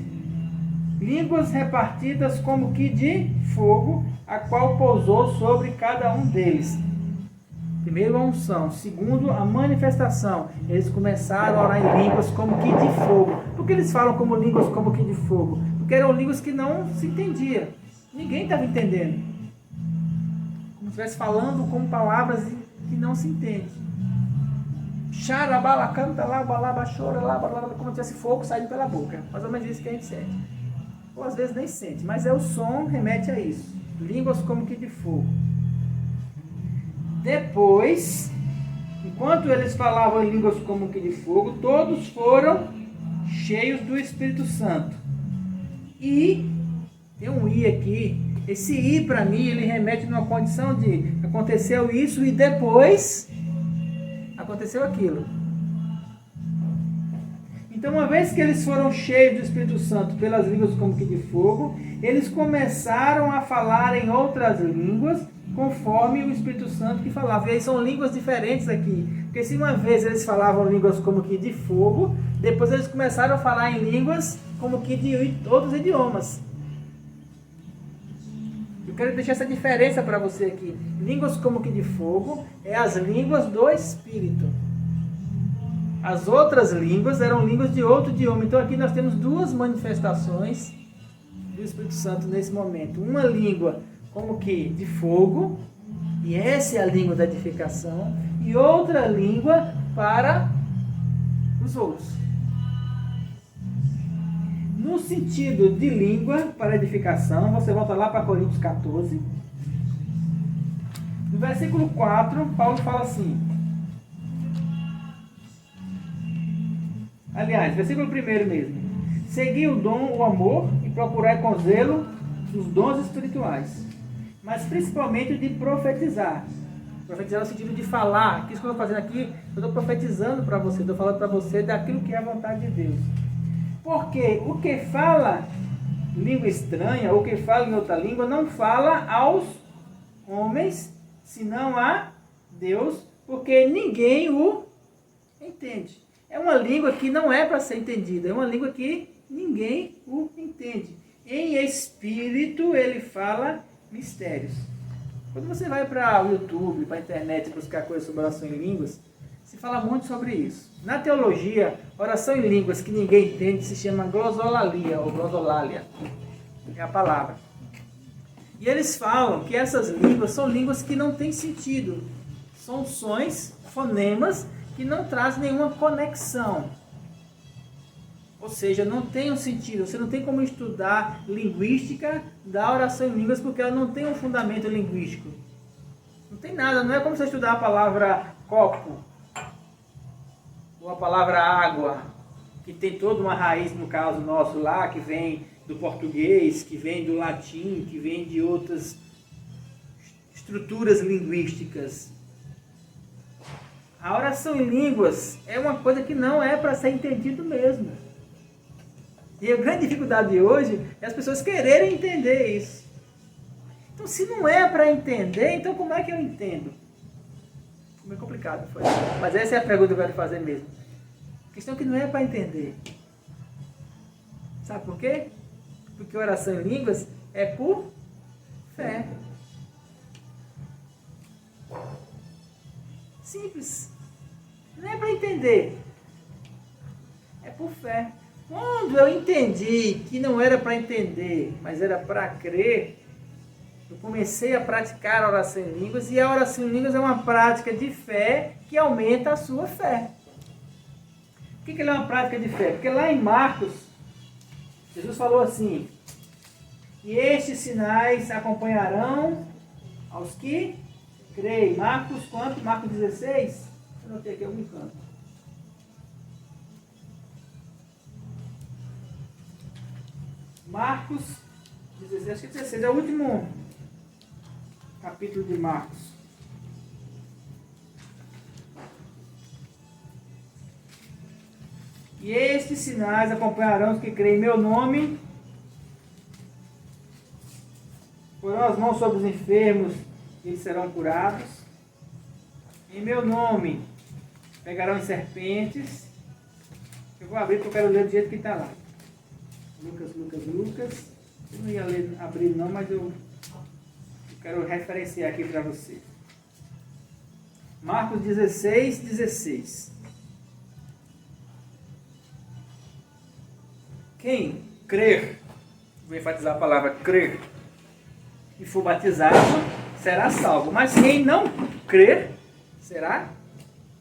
[SPEAKER 1] línguas repartidas como que de fogo, a qual pousou sobre cada um deles. Primeiro, a unção. Segundo, a manifestação. Eles começaram a orar em línguas como que de fogo. Por que eles falam como línguas como que de fogo? Porque eram línguas que não se entendia. Ninguém estava entendendo. Como se estivesse falando com palavras que não se entende. Xarabala, canta lá, balaba, chora lá, balaba, como se tivesse fogo saindo pela boca. Mais ou menos isso que a gente sente. Ou às vezes nem sente, mas o som remete a isso. Línguas como que de fogo. Depois, enquanto eles falavam em línguas como que de fogo, todos foram cheios do Espírito Santo. E, tem um I aqui, esse I para mim, ele remete numa condição de aconteceu isso e depois aconteceu aquilo. Então, uma vez que eles foram cheios do Espírito Santo pelas línguas como que de fogo, eles começaram a falar em outras línguas, conforme o Espírito Santo que falava. E aí são línguas diferentes aqui. Porque se uma vez eles falavam línguas como que de fogo, depois eles começaram a falar em línguas como que de outros idiomas. Eu quero deixar essa diferença para você aqui. Línguas como que de fogo é as línguas do Espírito. As outras línguas eram línguas de outro idioma. Então aqui nós temos duas manifestações do Espírito Santo nesse momento. Uma língua como que de fogo, e essa é a língua da edificação, e outra língua para os outros. No sentido de língua para edificação, você volta lá para Coríntios 14. No versículo 4, Paulo fala assim. Aliás, versículo 1 mesmo. Segui o dom, o amor, e procurai com zelo os dons espirituais, mas principalmente o de profetizar. Profetizar no sentido de falar. Que isso que eu estou fazendo aqui, eu estou profetizando para você, estou falando para você daquilo que é a vontade de Deus. Porque o que fala língua estranha, ou que fala em outra língua, não fala aos homens, senão a Deus, porque ninguém o entende. É uma língua que não é para ser entendida, é uma língua que ninguém o entende. Em espírito ele fala mistérios. Quando você vai para o YouTube, para a internet buscar coisas sobre oração em línguas, se fala muito sobre isso. Na teologia, oração em línguas que ninguém entende se chama glosolalia ou glosolalia. É a palavra. E eles falam que essas línguas são línguas que não têm sentido. São sons, fonemas, que não trazem nenhuma conexão. Ou seja, não tem um sentido. Você não tem como estudar linguística da oração em línguas porque ela não tem um fundamento linguístico. Não tem nada. Não é como você estudar a palavra copo ou a palavra água, que tem toda uma raiz, no caso nosso lá, que vem do português, que vem do latim, que vem de outras estruturas linguísticas. A oração em línguas é uma coisa que não é para ser entendido mesmo. E a grande dificuldade de hoje é as pessoas quererem entender isso. Então, se não é para entender, então como é que eu entendo? É complicado, foi. Mas essa é a pergunta que eu quero fazer mesmo. A questão é que não é para entender. Sabe por quê? Porque oração em línguas é por fé. Simples. Não é para entender. É por fé. Quando eu entendi que não era para entender, mas era para crer, eu comecei a praticar a oração em línguas, e a oração em línguas é uma prática de fé que aumenta a sua fé. Por que ela é uma prática de fé? Porque lá em Marcos, Jesus falou assim: e estes sinais acompanharão aos que creem. Marcos quanto? Marcos 16? Eu anotei aqui algum canto. Marcos 16, acho que 16, é o último capítulo de Marcos. E estes sinais acompanharão os que creem em meu nome, porão as mãos sobre os enfermos e eles serão curados. Em meu nome pegarão em serpentes. Eu vou abrir porque eu quero ler do jeito que está lá. Lucas. Eu não ia abrir não, mas eu quero referenciar aqui para você. Marcos 16. Quem crer, vou enfatizar a palavra crer, e for batizado, será salvo. Mas quem não crer, será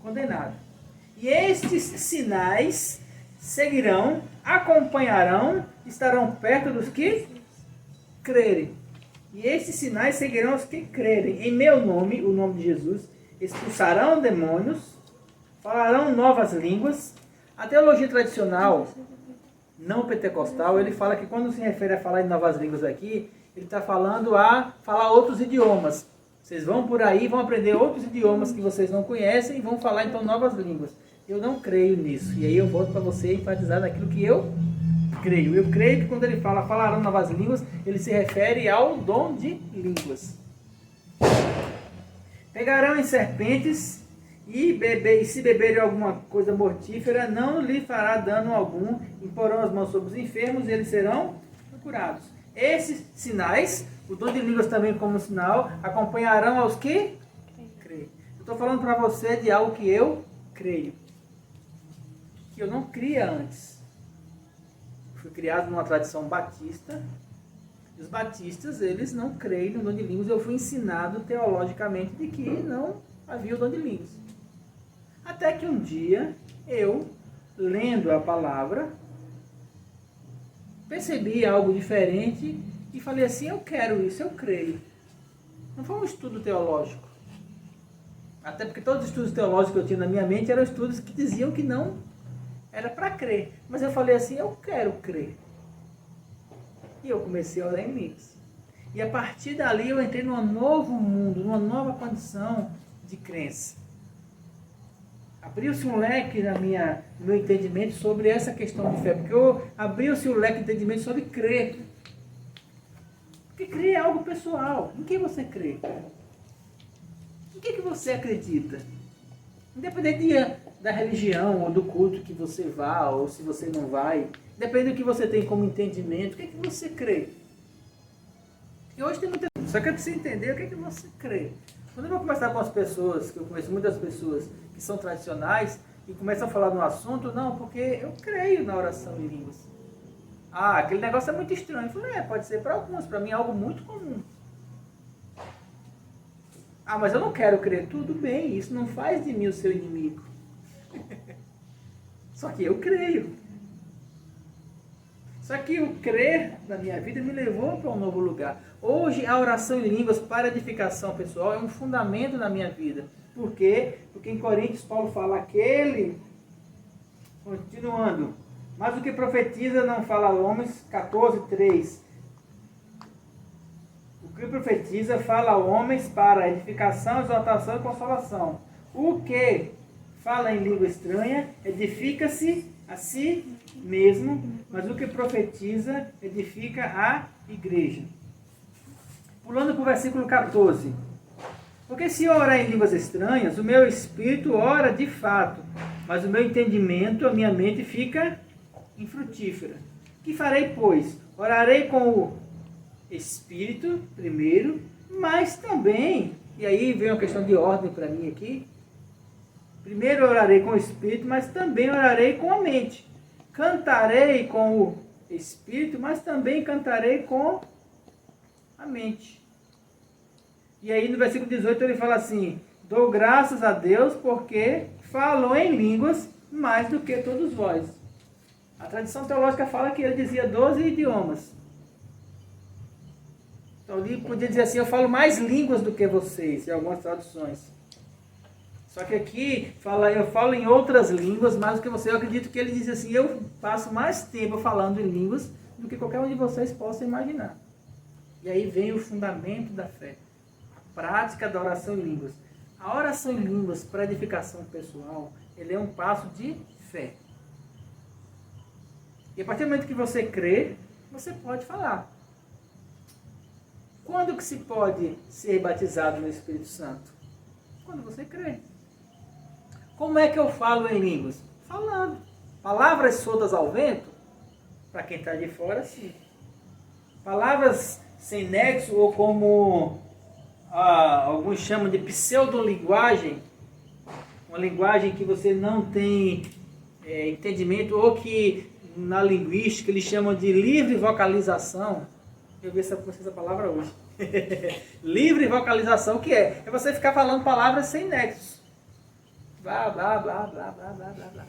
[SPEAKER 1] condenado. E estes sinais seguirão, acompanharão, estarão perto dos que crerem. E estes sinais seguirão os que crerem. Em meu nome, o nome de Jesus, expulsarão demônios, falarão novas línguas. A teologia tradicional, não pentecostal, ele fala que quando se refere a falar em novas línguas aqui, ele está falando a falar outros idiomas. Vocês vão por aí, vão aprender outros idiomas que vocês não conhecem e vão falar então novas línguas. Eu não creio nisso. E aí eu volto para você enfatizar naquilo que eu creio. Eu creio que quando ele fala falarão novas línguas, ele se refere ao dom de línguas. Pegarão em serpentes e se beberem alguma coisa mortífera, não lhe fará dano algum. Imporão as mãos sobre os enfermos e eles serão curados. Esses sinais, o dom de línguas também como sinal, acompanharão aos que creem. Eu estou falando para você de algo que eu creio. Que eu não cria antes. Fui criado numa tradição batista. Os batistas, eles não creem no dom de línguas. Eu fui ensinado teologicamente de que não havia o dom de línguas. Até que um dia, eu, lendo a palavra, percebi algo diferente e falei assim, eu quero isso, eu creio. Não foi um estudo teológico. Até porque todos os estudos teológicos que eu tinha na minha mente eram estudos que diziam que não era para crer. Mas eu falei assim, eu quero crer. E eu comecei a orar em línguas. E a partir dali eu entrei num novo mundo, numa nova condição de crença. Abriu-se um leque no meu entendimento sobre essa questão de fé. Porque abriu-se um leque de entendimento sobre crer. Porque crer é algo pessoal. Em quem você crê? Em que você acredita? Independente da religião ou do culto que você vá ou se você não vai. Depende do que você tem como entendimento. O que é que você crê? E hoje tem muita... Só que eu preciso entender o que é que você crê. Quando eu vou conversar com as pessoas, que eu conheço muitas pessoas que são tradicionais, e começam a falar de um assunto, não, porque eu creio na oração em línguas. Ah, aquele negócio é muito estranho. Eu falei, pode ser para alguns, para mim é algo muito comum. Ah, mas eu não quero crer. Tudo bem, isso não faz de mim o seu inimigo. Só que eu creio. Só que o crer na minha vida me levou para um novo lugar. Hoje a oração em línguas para edificação pessoal é um fundamento na minha vida. Por quê? Porque em Coríntios Paulo fala continuando, mas o que profetiza não fala a homens, 14:3. O que profetiza fala a homens para edificação, exaltação e consolação. O que fala em língua estranha edifica-se a si mesmo, mas o que profetiza edifica a igreja. Pulando para o versículo 14. Porque se eu orar em línguas estranhas, o meu espírito ora de fato, mas o meu entendimento, a minha mente fica infrutífera. Que farei, pois? Orarei com o espírito primeiro, mas também, e aí vem uma questão de ordem para mim aqui, primeiro orarei com o espírito, mas também orarei com a mente. Cantarei com o espírito, mas também cantarei com a mente. E aí no versículo 18 ele fala assim, dou graças a Deus porque falou em línguas mais do que todos vós. A tradição teológica fala que ele dizia 12 idiomas. Então ele podia dizer assim, eu falo mais línguas do que vocês, em algumas traduções. Só que aqui eu falo em outras línguas mais do que você. Eu acredito que ele diz assim, eu passo mais tempo falando em línguas do que qualquer um de vocês possa imaginar. E aí vem o fundamento da fé. A prática da oração em línguas. A oração em línguas para edificação pessoal, ele é um passo de fé. E a partir do momento que você crê, você pode falar. Quando que se pode ser batizado no Espírito Santo? Quando você crê. Como é que eu falo em línguas? Falando. Palavras soltas ao vento? Para quem está de fora, sim. Palavras sem nexo, ou como alguns chamam de pseudolinguagem, uma linguagem que você não tem entendimento, ou que na linguística eles chamam de livre vocalização. Eu vi essa palavra hoje. Livre vocalização, o que é? É você ficar falando palavras sem nexo. Blá, blá, blá, blá, blá, blá, blá, blá.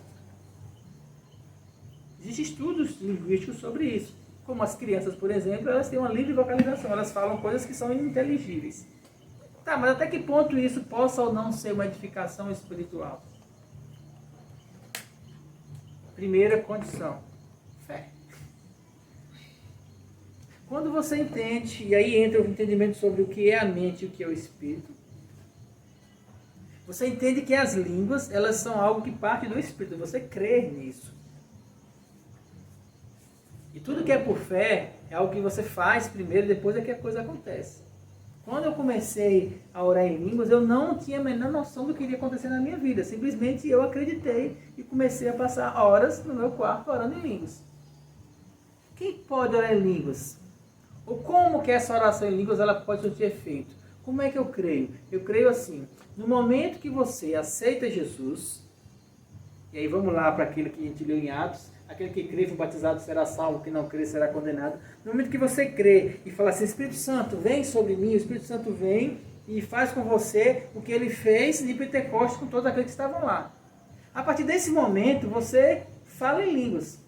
[SPEAKER 1] Existem estudos linguísticos sobre isso. Como as crianças, por exemplo, elas têm uma livre vocalização. Elas falam coisas que são ininteligíveis. Tá, mas até que ponto isso possa ou não ser uma edificação espiritual? Primeira condição, fé. Quando você entende, e aí entra o entendimento sobre o que é a mente e o que é o espírito, você entende que as línguas, elas são algo que parte do espírito, você crê nisso. E tudo que é por fé é algo que você faz primeiro, depois é que a coisa acontece. Quando eu comecei a orar em línguas, eu não tinha a menor noção do que iria acontecer na minha vida. Simplesmente eu acreditei e comecei a passar horas no meu quarto orando em línguas. Quem pode orar em línguas? Ou como que essa oração em línguas ela pode surtir efeito? Como é que eu creio? Eu creio assim, no momento que você aceita Jesus, e aí vamos lá para aquilo que a gente leu em Atos, aquele que crê e for batizado será salvo, que não crê será condenado. No momento que você crê e fala assim, Espírito Santo, vem sobre mim, o Espírito Santo vem e faz com você o que ele fez em Pentecostes com todos aqueles que estavam lá. A partir desse momento, você fala em línguas.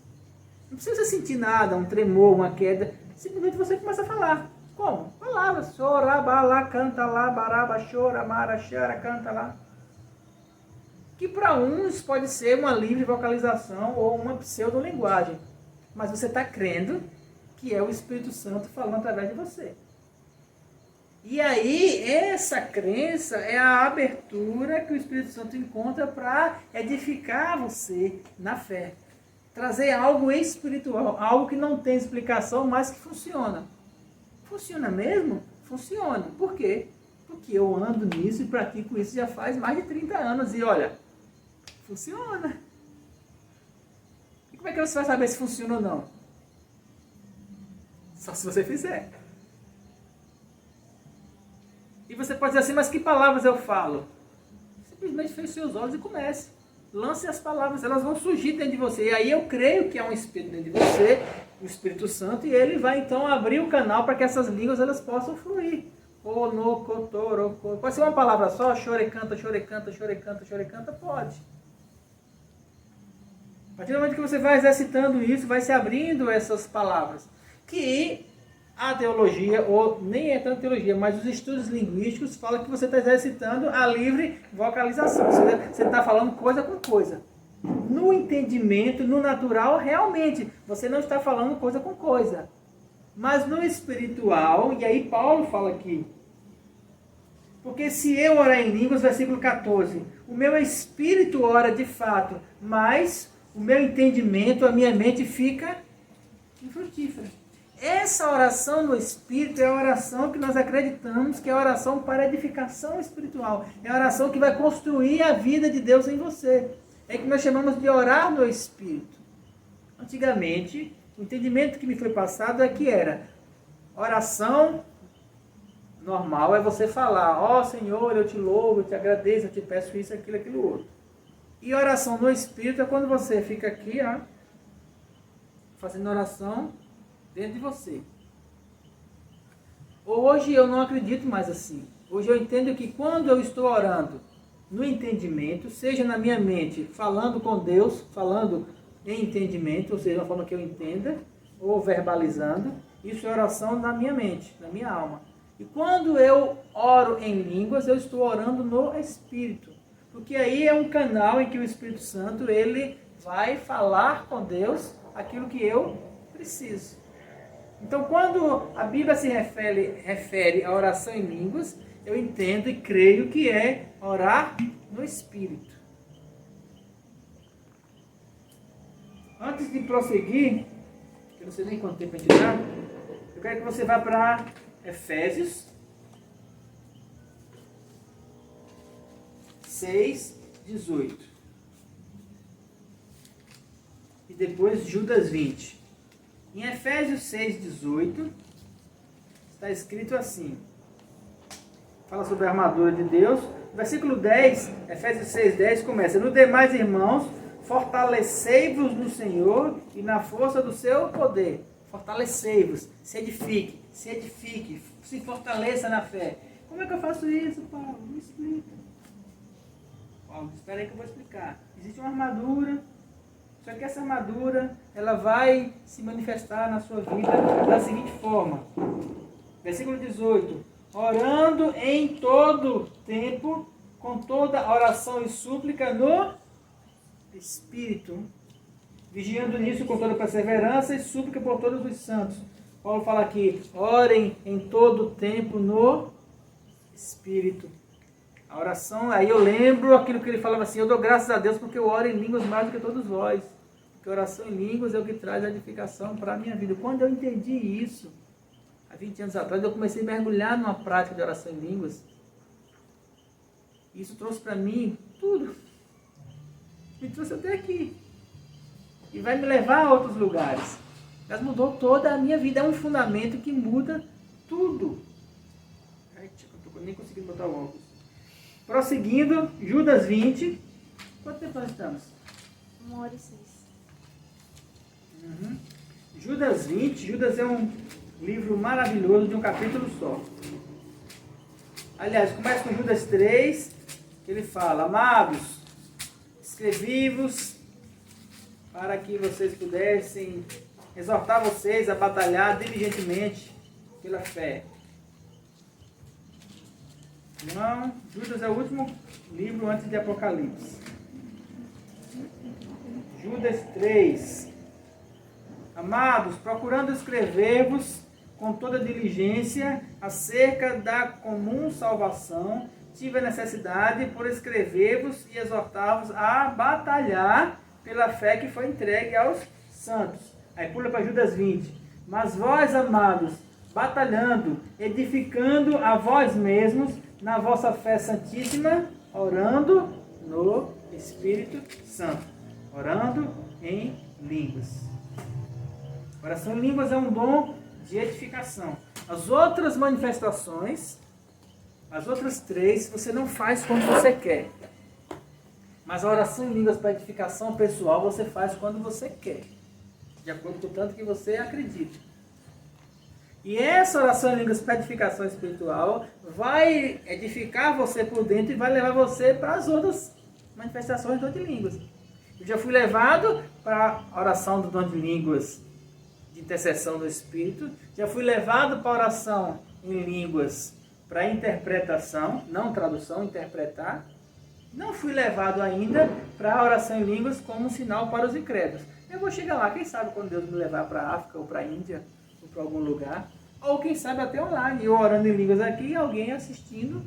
[SPEAKER 1] Não precisa sentir nada, um tremor, uma queda. Simplesmente você começa a falar. Como? Palavras. Chora, balá, canta lá, baraba, chora, mara, chora, canta lá. Que para uns pode ser uma livre vocalização ou uma pseudolinguagem. Mas você está crendo que é o Espírito Santo falando através de você. E aí, essa crença é a abertura que o Espírito Santo encontra para edificar você na fé. Trazer algo espiritual, algo que não tem explicação, mas que funciona. Funciona mesmo? Funciona. Por quê? Porque eu ando nisso e pratico isso já faz mais de 30 anos. E olha, funciona. E como é que você vai saber se funciona ou não? Só se você fizer. E você pode dizer assim, mas que palavras eu falo? Simplesmente feche seus olhos e comece. Lance as palavras, elas vão surgir dentro de você. E aí eu creio que há um Espírito dentro de você, o Espírito Santo, e ele vai então abrir o canal para que essas línguas elas possam fluir. Pode ser uma palavra só? Chore, canta, chore, canta, chore, canta, chore, canta? Pode. A partir do momento que você vai exercitando isso, vai se abrindo essas palavras. Que a teologia, ou nem é tanto teologia, mas os estudos linguísticos falam que você está exercitando a livre vocalização. Você está falando coisa com coisa. No entendimento, no natural, realmente, você não está falando coisa com coisa. Mas no espiritual, e aí Paulo fala aqui, porque se eu orar em línguas, versículo 14, o meu espírito ora de fato, mas o meu entendimento, a minha mente fica infrutífera. Essa oração no Espírito é a oração que nós acreditamos que é a oração para edificação espiritual. É a oração que vai construir a vida de Deus em você. É que nós chamamos de orar no Espírito. Antigamente, o entendimento que me foi passado é que era oração normal, é você falar, ó Senhor, eu te louvo, eu te agradeço, eu te peço isso, aquilo, aquilo outro. E oração no Espírito é quando você fica aqui, ó, fazendo oração dentro de você. Hoje eu não acredito mais assim. Hoje eu entendo que quando eu estou orando no entendimento, seja na minha mente, falando com Deus, falando em entendimento, ou seja, uma forma que eu entenda, ou verbalizando, isso é oração na minha mente, na minha alma. E quando eu oro em línguas, eu estou orando no Espírito. Porque aí é um canal em que o Espírito Santo, ele vai falar com Deus aquilo que eu preciso. Então, quando a Bíblia se refere à oração em línguas, eu entendo e creio que é orar no Espírito. Antes de prosseguir, eu não sei nem quanto tempo a gente dá, eu quero que você vá para Efésios 6:18. E depois Judas 20. Em Efésios 6,18, está escrito assim. Fala sobre a armadura de Deus. Versículo 10, Efésios 6,10 começa: No demais, irmãos, fortalecei-vos no Senhor e na força do seu poder. Fortalecei-vos, se edifique, se fortaleça na fé. Como é que eu faço isso, Paulo? Me explica. Paulo, espera aí que eu vou explicar. Existe uma armadura, só que essa armadura, ela vai se manifestar na sua vida da seguinte forma. Versículo 18. Orando em todo tempo, com toda oração e súplica no Espírito, vigiando nisso com toda perseverança e súplica por todos os santos. Paulo fala aqui, orem em todo tempo no Espírito. A oração, aí eu lembro aquilo que ele falava assim, eu dou graças a Deus porque eu oro em línguas mais do que todos vós. Porque oração em línguas é o que traz a edificação para a minha vida. Quando eu entendi isso, há 20 anos atrás, eu comecei a mergulhar numa prática de oração em línguas. Isso trouxe para mim tudo. Me trouxe até aqui. E vai me levar a outros lugares. Mas mudou toda a minha vida. É um fundamento que muda tudo. Ai, eu tô nem conseguindo botar o óculos. Prosseguindo, Judas 20. Quanto tempo nós estamos?
[SPEAKER 2] 1h06.
[SPEAKER 1] Judas 20. Judas é um livro maravilhoso de um capítulo só. Aliás, começa com Judas 3, que ele fala: Amados, escrevi-vos para que vocês pudessem exortar vocês a batalhar diligentemente pela fé. Não, Judas é o último livro antes de Apocalipse. Judas 3. Amados, procurando escrever-vos com toda diligência acerca da comum salvação, tive a necessidade por escrever-vos e exortar-vos a batalhar pela fé que foi entregue aos santos. Aí pula para Judas 20. Mas vós, amados, batalhando, edificando a vós mesmos na vossa fé santíssima, orando no Espírito Santo, orando em línguas. Oração em línguas é um dom de edificação. As outras manifestações, as outras 3, você não faz quando você quer. Mas a oração em línguas para edificação pessoal você faz quando você quer, de acordo com o tanto que você acredita. E essa oração em línguas para edificação espiritual vai edificar você por dentro e vai levar você para as outras manifestações do dom de línguas. Eu já fui levado para a oração do dom de línguas de intercessão do Espírito, já fui levado para a oração em línguas para interpretação, não tradução, interpretar. Não fui levado ainda para a oração em línguas como um sinal para os incrédulos. Eu vou chegar lá, quem sabe quando Deus me levar para a África ou para a Índia ou para algum lugar, ou quem sabe até online, eu orando em línguas aqui e alguém assistindo,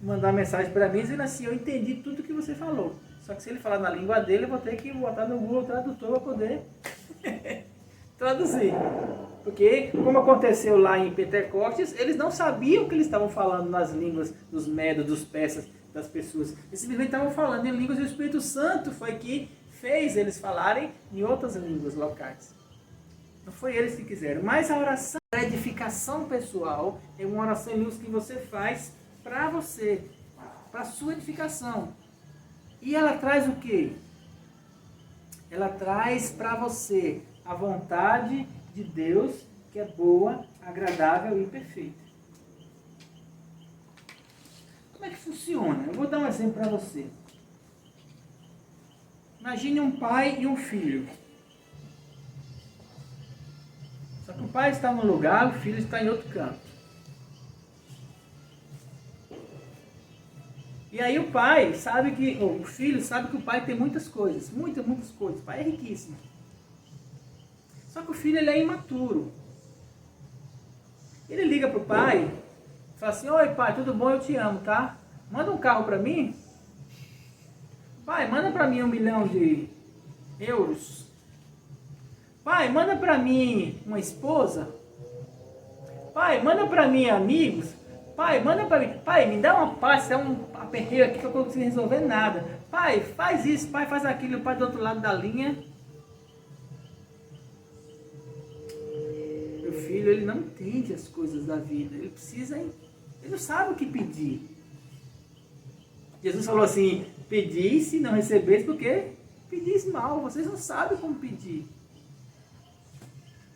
[SPEAKER 1] mandar mensagem para mim dizendo assim, eu entendi tudo que você falou. Só que se ele falar na língua dele, eu vou ter que botar no Google Tradutor para poder traduzir. Porque, como aconteceu lá em Pentecostes, eles não sabiam o que eles estavam falando nas línguas dos medos, dos persas, das pessoas. Eles simplesmente estavam falando em línguas e o Espírito Santo foi que fez eles falarem em outras línguas locais. Não foi eles que quiseram. Mas a oração, a edificação pessoal, é uma oração em línguas que você faz para você, para a sua edificação. E ela traz o quê? Ela traz para você a vontade de Deus, que é boa, agradável e perfeita. Como é que funciona? Eu vou dar um exemplo para você. Imagine um pai e um filho. Só que o pai está num lugar, o filho está em outro canto. E aí o pai sabe que, ou o filho sabe que o pai tem muitas coisas, muitas coisas. O pai é riquíssimo. Só que o filho ele é imaturo. Ele liga para o pai, fala assim, oi pai, tudo bom? Eu te amo, tá? Manda um carro para mim. Pai, manda para mim 1 milhão de euros. Pai, manda para mim uma esposa. Pai, manda para mim amigos. Pai, manda para mim. Pai, me dá uma paz, é um aperreio aqui que eu não consigo resolver nada. Pai, faz isso, pai, faz aquilo. O pai do outro lado da linha. filho, ele não entende as coisas da vida. Ele não sabe o que pedir. Jesus falou assim, pedis e não recebeis porque pedis mal. Vocês não sabem como pedir.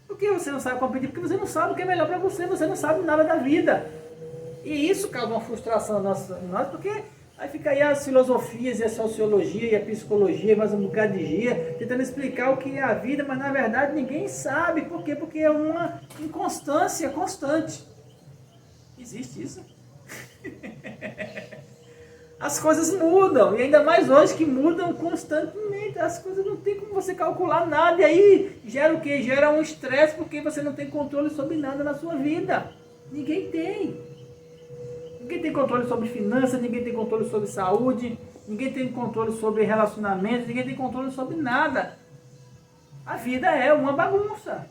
[SPEAKER 1] Por que você não sabe como pedir? Porque você não sabe o que é melhor para você. Você não sabe nada da vida. E isso causa uma frustração em nós, porque aí fica aí as filosofias e a sociologia e a psicologia, mais um bocado de dia, tentando explicar o que é a vida, mas na verdade ninguém sabe. Por quê? Porque é uma inconstância constante. Existe isso? As coisas mudam, e ainda mais hoje que mudam constantemente. As coisas não tem como você calcular nada, e aí gera o quê? Gera um estresse porque você não tem controle sobre nada na sua vida. Ninguém tem. Ninguém tem controle sobre finanças, ninguém tem controle sobre saúde, ninguém tem controle sobre relacionamentos, ninguém tem controle sobre nada. A vida é uma bagunça.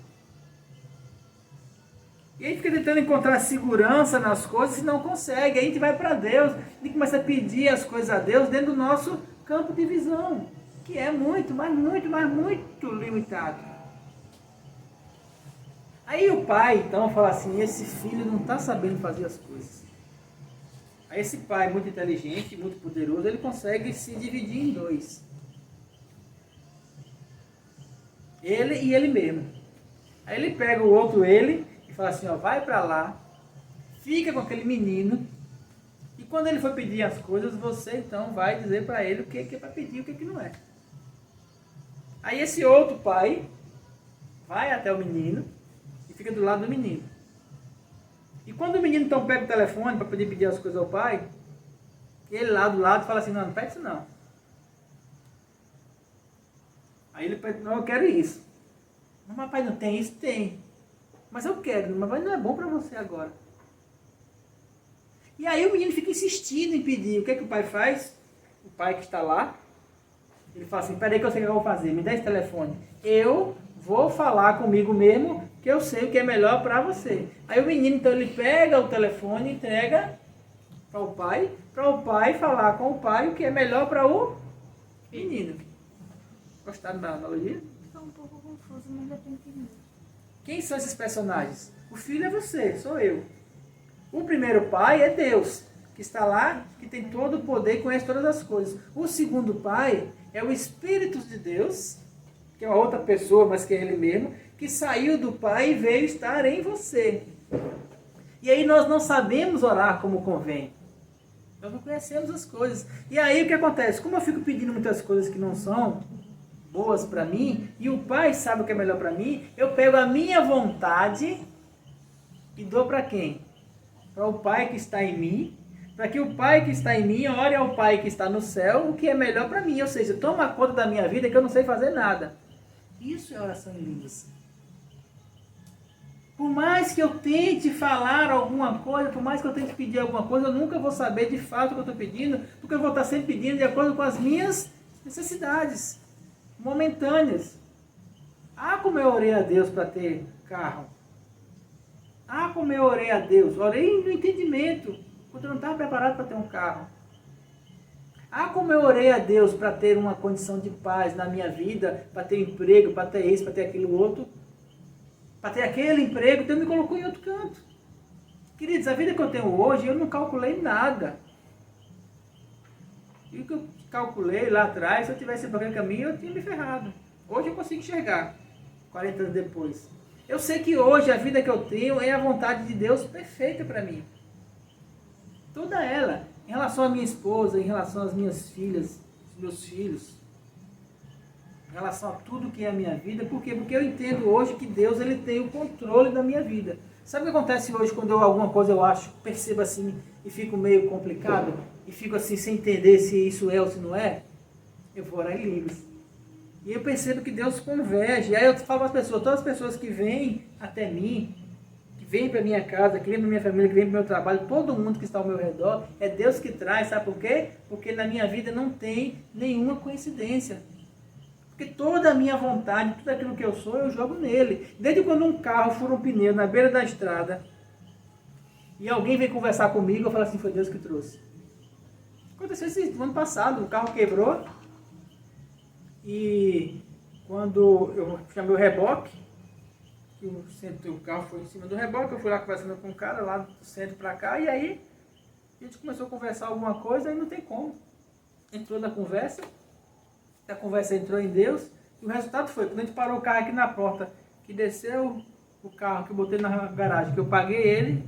[SPEAKER 1] E aí fica tentando encontrar segurança nas coisas e não consegue. Aí a gente vai para Deus e começa a pedir as coisas a Deus dentro do nosso campo de visão, que é muito limitado. Aí o pai então fala assim, esse filho não está sabendo fazer as coisas. Aí esse pai muito inteligente, muito poderoso, ele consegue se dividir em dois. Ele e ele mesmo. Aí ele pega o outro ele e fala assim, ó, vai para lá, fica com aquele menino, e quando ele for pedir as coisas, você então vai dizer para ele o que é para pedir e o que não é. Aí esse outro pai vai até o menino e fica do lado do menino. E quando o menino então pega o telefone para poder pedir as coisas ao pai, ele lá do lado fala assim, não pede isso não. Aí ele pede, não, eu quero isso. Mas papai não tem isso? Tem. Mas eu quero, mas não é bom para você agora. E aí o menino fica insistindo em pedir. O que é que o pai faz? O pai que está lá, ele fala assim, peraí que eu sei o que eu vou fazer, me dá esse telefone. Eu vou falar comigo mesmo que eu sei o que é melhor para você. Aí o menino, então, ele pega o telefone e entrega para o pai falar com o pai o que é melhor para o menino. Gostaram da analogia?
[SPEAKER 2] Estou um pouco confuso, mas eu entendi.
[SPEAKER 1] Quem são esses personagens? O filho é você, sou eu. O primeiro pai é Deus, que está lá, que tem todo o poder e conhece todas as coisas. O segundo pai é o Espírito de Deus, que é uma outra pessoa, mas que é ele mesmo, que saiu do pai e veio estar em você. E aí nós não sabemos orar como convém. Nós não conhecemos as coisas. E aí o que acontece? Como eu fico pedindo muitas coisas que não são boas para mim, e o pai sabe o que é melhor para mim, eu pego a minha vontade e dou para quem? Para o pai que está em mim, para que o pai que está em mim ore ao pai que está no céu o que é melhor para mim. Ou seja, toma conta da minha vida que eu não sei fazer nada. Isso é oração em línguas. Por mais que eu tente falar alguma coisa, por mais que eu tente pedir alguma coisa, eu nunca vou saber de fato o que eu estou pedindo, porque eu vou estar sempre pedindo de acordo com as minhas necessidades momentâneas. Ah, como eu orei a Deus para ter carro. Ah, como eu orei a Deus. Orei no entendimento, quando eu não estava preparado para ter um carro. Ah, como eu orei a Deus para ter uma condição de paz na minha vida, para ter emprego, para ter isso, para ter aquilo outro. Para ter aquele emprego, Deus me colocou em outro canto. Queridos, a vida que eu tenho hoje, eu não calculei nada. E o que eu calculei lá atrás, se eu tivesse ido para aquele caminho, eu tinha me ferrado. Hoje eu consigo enxergar, 40 anos depois. Eu sei que hoje a vida que eu tenho é a vontade de Deus perfeita para mim. Toda ela. Em relação à minha esposa, em relação às minhas filhas, aos meus filhos. Em relação a tudo que é a minha vida. Por quê? Porque eu entendo hoje que Deus ele tem o controle da minha vida. Sabe o que acontece hoje quando alguma coisa eu acho, percebo assim e fico meio complicado? E fico assim sem entender se isso é ou se não é? Eu vou orar em línguas. E eu percebo que Deus converge. Aí eu falo para as pessoas, todas as pessoas que vêm até mim, que vêm para minha casa, que vêm para minha família, que vêm para o meu trabalho, todo mundo que está ao meu redor, é Deus que traz, sabe por quê? Porque na minha vida não tem nenhuma coincidência. Porque toda a minha vontade, tudo aquilo que eu sou, eu jogo nele. Desde quando um carro fura um pneu na beira da estrada, e alguém vem conversar comigo, eu falo assim, foi Deus que trouxe. Aconteceu isso no ano passado, o carro quebrou, e quando eu chamei o reboque, que o centro do carro foi em cima do reboque, eu fui lá conversando com um cara lá do centro pra cá, e aí a gente começou a conversar alguma coisa e não tem como. Entrou na conversa, a conversa entrou em Deus, e o resultado foi, quando a gente parou o carro aqui na porta, que desceu o carro, que eu botei na garagem, que eu paguei ele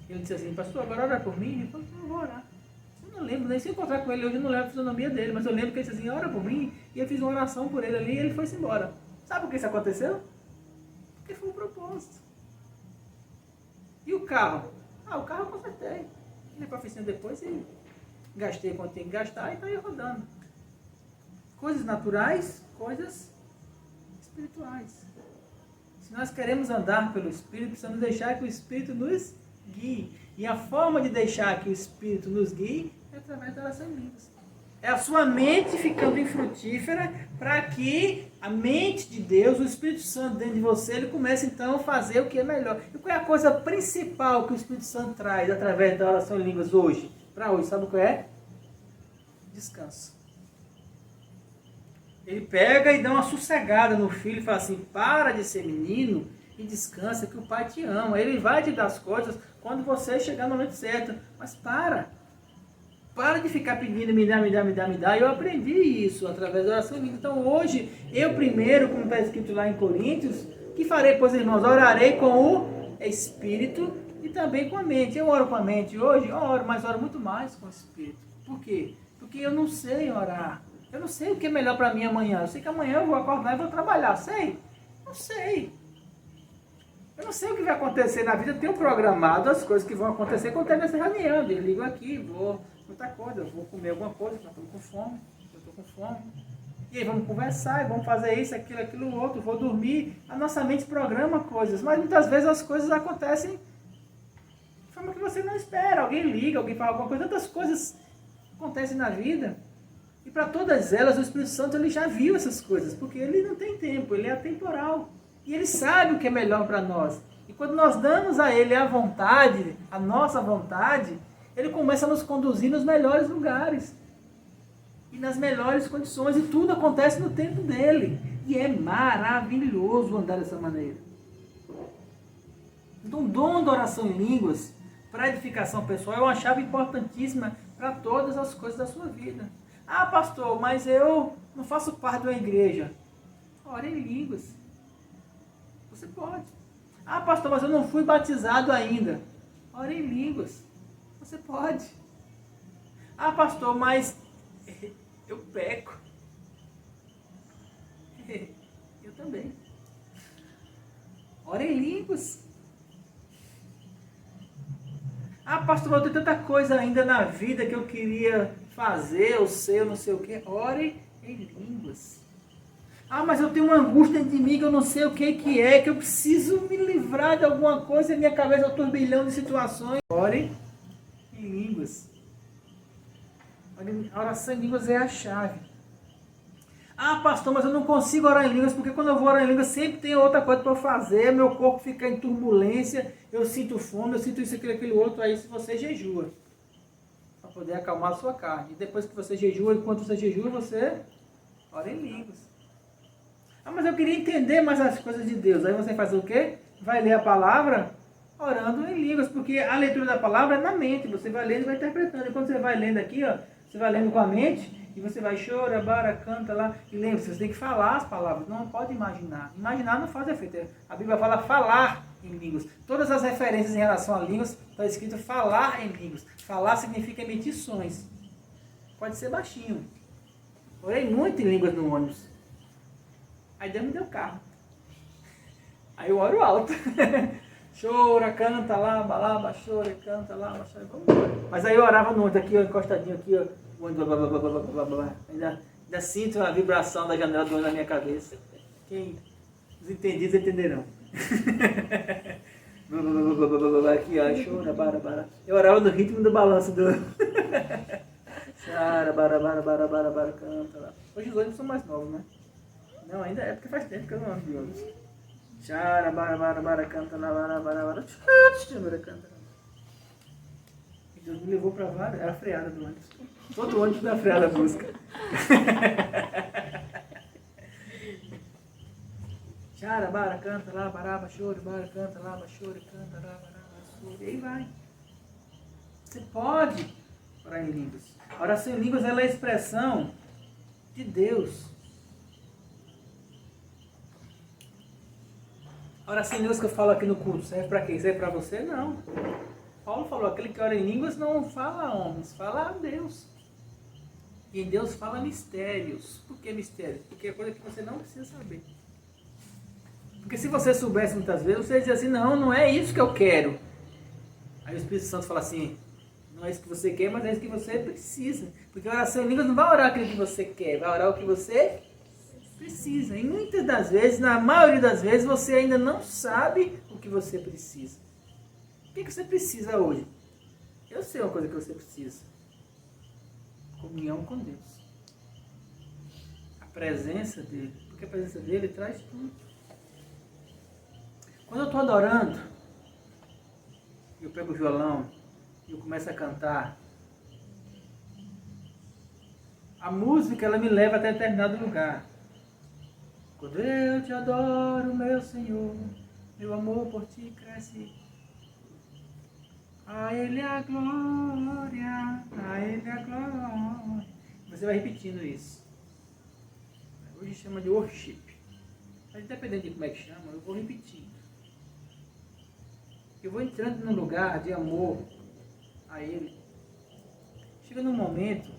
[SPEAKER 1] disse assim, pastor, agora ora por mim? Ele falou, eu vou orar. Eu não lembro, nem se encontrar com ele hoje, eu não lembro a fisionomia dele, mas eu lembro que ele disse assim, ora por mim, e eu fiz uma oração por ele ali, e ele foi-se embora. Sabe por que isso aconteceu? Porque foi um propósito. E o carro? O carro eu consertei. Ele para a oficina depois e gastei quanto tem que gastar e está aí rodando. Coisas naturais, coisas espirituais. Se nós queremos andar pelo Espírito, precisamos deixar que o Espírito nos guie. E a forma de deixar que o Espírito nos guie é através da oração em línguas. É a sua mente ficando infrutífera para que a mente de Deus, o Espírito Santo dentro de você, ele comece então a fazer o que é melhor. E qual é a coisa principal que o Espírito Santo traz através da oração em línguas hoje? Para hoje, sabe o que é? Descanso. Ele pega e dá uma sossegada no filho e fala assim, para de ser menino e descansa que o pai te ama. Ele vai te dar as coisas quando você chegar no momento certo. Mas para de ficar pedindo, me dá. Eu aprendi isso através da oração em línguas. Então hoje, eu primeiro, como está escrito lá em Coríntios, que farei, pois irmãos, orarei com o Espírito e também com a mente. Eu oro com a mente hoje? Oro, mas oro muito mais com o Espírito. Por quê? Porque eu não sei orar. Eu não sei o que é melhor para mim amanhã. Eu sei que amanhã eu vou acordar e vou trabalhar. Sei? Não sei. Eu não sei o que vai acontecer na vida. Eu tenho programado as coisas que vão acontecer quando terminar essa reunião. Eu ligo aqui, vou muita coisa. Eu vou comer alguma coisa, porque eu estou com fome. E aí vamos conversar, vamos fazer isso, aquilo, outro. Vou dormir. A nossa mente programa coisas. Mas muitas vezes as coisas acontecem de forma que você não espera. Alguém liga, alguém fala alguma coisa. Tantas coisas acontecem na vida. E para todas elas, o Espírito Santo ele já viu essas coisas, porque ele não tem tempo, ele é atemporal. E ele sabe o que é melhor para nós. E quando nós damos a ele a vontade, a nossa vontade, ele começa a nos conduzir nos melhores lugares. E nas melhores condições. E tudo acontece no tempo dele. E é maravilhoso andar dessa maneira. Então, o dom da oração em línguas, para edificação pessoal, é uma chave importantíssima para todas as coisas da sua vida. Pastor, mas eu não faço parte de uma igreja. Ore em línguas. Você pode. Pastor, mas eu não fui batizado ainda. Ore em línguas. Você pode. Pastor, mas eu peco. Eu também. Ore em línguas. Pastor, eu tenho tanta coisa ainda na vida que eu queria fazer, eu sei, eu não sei o que. Ore em línguas. Mas eu tenho uma angústia dentro de mim que eu não sei o que é, que eu preciso me livrar de alguma coisa e minha cabeça é um turbilhão de situações. Ore em línguas. A oração em línguas é a chave. Pastor, mas eu não consigo orar em línguas, porque quando eu vou orar em línguas sempre tem outra coisa para eu fazer, meu corpo fica em turbulência, eu sinto fome, eu sinto isso, aquilo, outro, aí se você jejua, para poder acalmar a sua carne. E depois que você jejua, enquanto você jejua, você ora em línguas. Mas eu queria entender mais as coisas de Deus. Aí você faz o quê? Vai ler a palavra orando em línguas, porque a leitura da palavra é na mente, você vai lendo e vai interpretando. E quando você vai lendo aqui, você vai lendo com a mente, e você vai chora, bara, canta lá, e lembre-se, você tem que falar as palavras, não pode imaginar. Imaginar não faz efeito. A Bíblia fala falar em línguas. Todas as referências em relação a línguas, está escrito falar em línguas. Falar significa emitir sons. Pode ser baixinho. Orei muito em línguas no ônibus. Aí Deus me deu carro. Aí eu oro alto. Chora, canta lá, balaba, chora, canta lá, chora, vamos embora. Mas aí eu orava no ônibus aqui, encostadinho aqui, ainda sinto a vibração da janela do ônibus na minha cabeça. Os entendidos entenderão. Aqui, chora, bara. Eu orava no ritmo do balanço do... Chara, bara, canta lá. Hoje os ônibus são mais novos, né? Não, ainda é porque faz tempo que eu não ando de ônibus. Chara, bara, canta lá, bara, canta lá. E Deus me levou pra várias, era a freada do ônibus. Todo ônibus da freada busca. Chara, bara, canta, lá, baraba, chore, bara, canta, lá, chore, canta, lá, baraba, chore. E aí vai. Você pode orar em línguas. A oração em línguas ela é a expressão de Deus. A oração em línguas que eu falo aqui no culto serve para quem? Serve para você? Não. Paulo falou, aquele que ora em línguas não fala a homens, fala a Deus. E em Deus fala mistérios. Por que mistérios? Porque é coisa que você não precisa saber. Porque se você soubesse muitas vezes, você ia dizer assim, não é isso que eu quero. Aí o Espírito Santo fala assim, não é isso que você quer, mas é isso que você precisa. Porque a oração em línguas não vai orar aquilo que você quer, vai orar o que você precisa. E muitas das vezes, na maioria das vezes, você ainda não sabe o que você precisa. O que você precisa hoje? Eu sei uma coisa que você precisa. Comunhão com Deus. A presença dele. Porque a presença dele traz tudo. Quando eu estou adorando, eu pego o violão e eu começo a cantar, a música ela me leva até determinado lugar. Quando eu te adoro, meu Senhor, meu amor por ti cresce. A Ele a glória, a Ele a glória. Você vai repetindo isso. Hoje chama de worship. Mas dependendo de como é que chama, eu vou repetindo. Eu vou entrando num lugar de amor a Ele. Chega num momento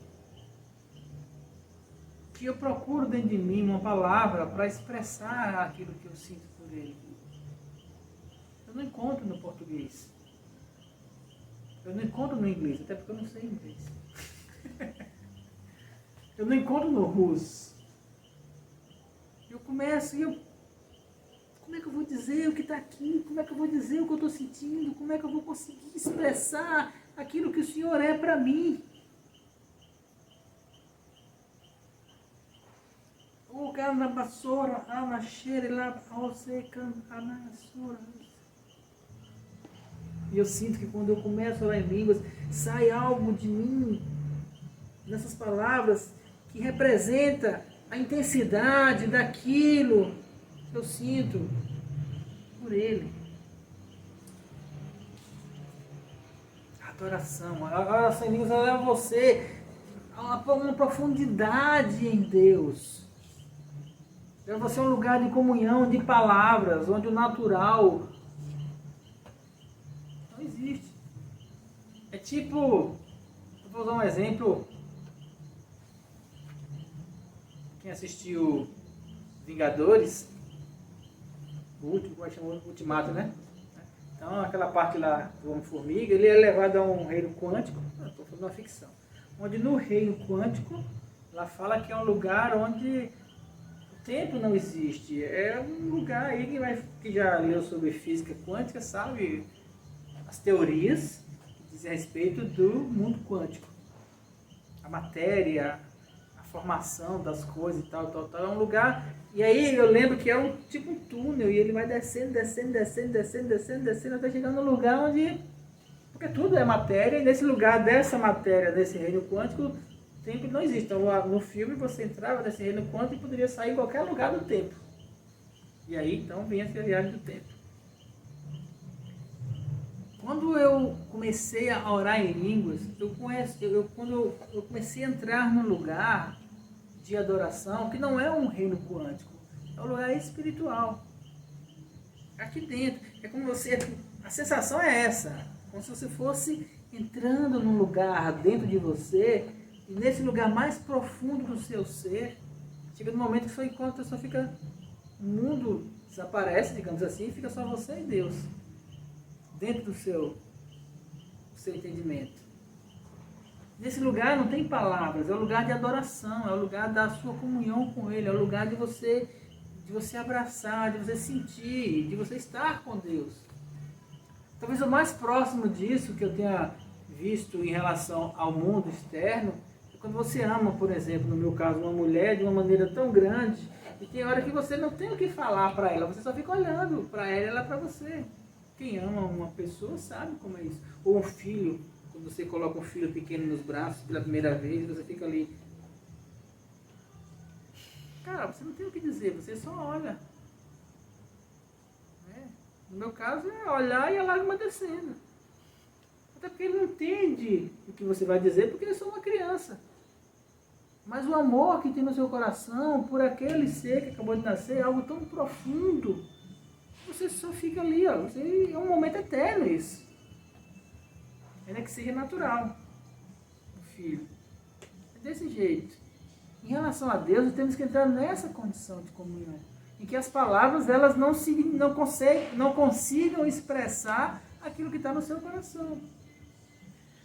[SPEAKER 1] que eu procuro dentro de mim uma palavra para expressar aquilo que eu sinto por Ele. Eu não encontro no português. Eu não encontro no inglês, até porque eu não sei inglês. Eu não encontro no russo. Eu começo e como é que eu vou dizer o que está aqui? Como é que eu vou dizer o que eu estou sentindo? Como é que eu vou conseguir expressar aquilo que o Senhor é para mim? O cara na vassoura, a nascer lá, você canta na vassoura. E eu sinto que quando eu começo a orar em línguas, sai algo de mim, nessas palavras, que representa a intensidade daquilo que eu sinto por Ele. A adoração, a oração em línguas leva você a uma profundidade em Deus. Leva você a um lugar de comunhão, de palavras, onde o natural não existe. É tipo, eu vou usar um exemplo. Quem assistiu Vingadores, o último, como é que chama? Ultimato, né? Então, aquela parte lá do Homem-Formiga, ele é levado a um reino quântico, estou falando uma ficção, onde no reino quântico, lá fala que é um lugar onde o tempo não existe. É um lugar aí que já leu sobre física quântica, sabe as teorias que dizem a respeito do mundo quântico. A matéria, a formação das coisas e tal. É um lugar. E aí eu lembro que é tipo um túnel e ele vai descendo, até chegar no lugar onde. Porque tudo é matéria e nesse lugar dessa matéria, desse reino quântico, o tempo não existe. Então no filme você entrava nesse reino quântico e poderia sair em qualquer lugar do tempo. E aí então vem essa viagem do tempo. Quando eu comecei a orar em línguas, quando eu comecei a entrar num lugar de adoração, que não é um reino quântico, é um lugar espiritual. Aqui dentro. É como você. A sensação é essa. Como se você fosse entrando num lugar dentro de você, e nesse lugar mais profundo do seu ser, chega no momento que só encontra, só fica. O mundo desaparece, digamos assim, e fica só você e Deus. Dentro do seu entendimento. Nesse lugar não tem palavras, é o lugar de adoração, é o lugar da sua comunhão com Ele, é o lugar de você abraçar, de você sentir, de você estar com Deus. Talvez o mais próximo disso que eu tenha visto em relação ao mundo externo é quando você ama, por exemplo, no meu caso, uma mulher de uma maneira tão grande e tem hora que você não tem o que falar para ela, você só fica olhando para ela e ela para você. Quem ama uma pessoa sabe como é isso. Ou um filho, quando você coloca um filho pequeno nos braços pela primeira vez, você fica ali. Cara, você não tem o que dizer, você só olha. No meu caso é olhar e a lágrima descendo. Até porque ele não entende o que você vai dizer, porque ele é só uma criança. Mas o amor que tem no seu coração por aquele ser que acabou de nascer é algo tão profundo. Você só fica ali, ó. É um momento eterno isso. Ainda que seja natural. O filho. É desse jeito. Em relação a Deus, nós temos que entrar nessa condição de comunhão. Em que as palavras elas não consigam expressar aquilo que está no seu coração.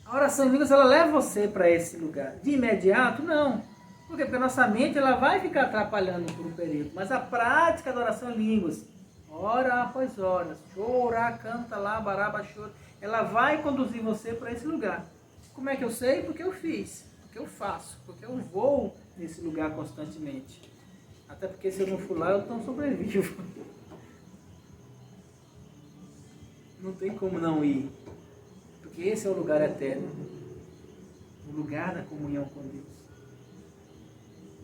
[SPEAKER 1] A oração em línguas ela leva você para esse lugar. De imediato, não. Por quê? Porque a nossa mente ela vai ficar atrapalhando por um período. Mas a prática da oração em línguas, hora após hora, chora, canta lá, baraba, chora, ela vai conduzir você para esse lugar. Como é que eu sei? Porque eu fiz, porque eu faço, porque eu vou nesse lugar constantemente. Até porque se eu não for lá, eu não sobrevivo. Não tem como não ir. Porque esse é o lugar eterno. O lugar da comunhão com Deus.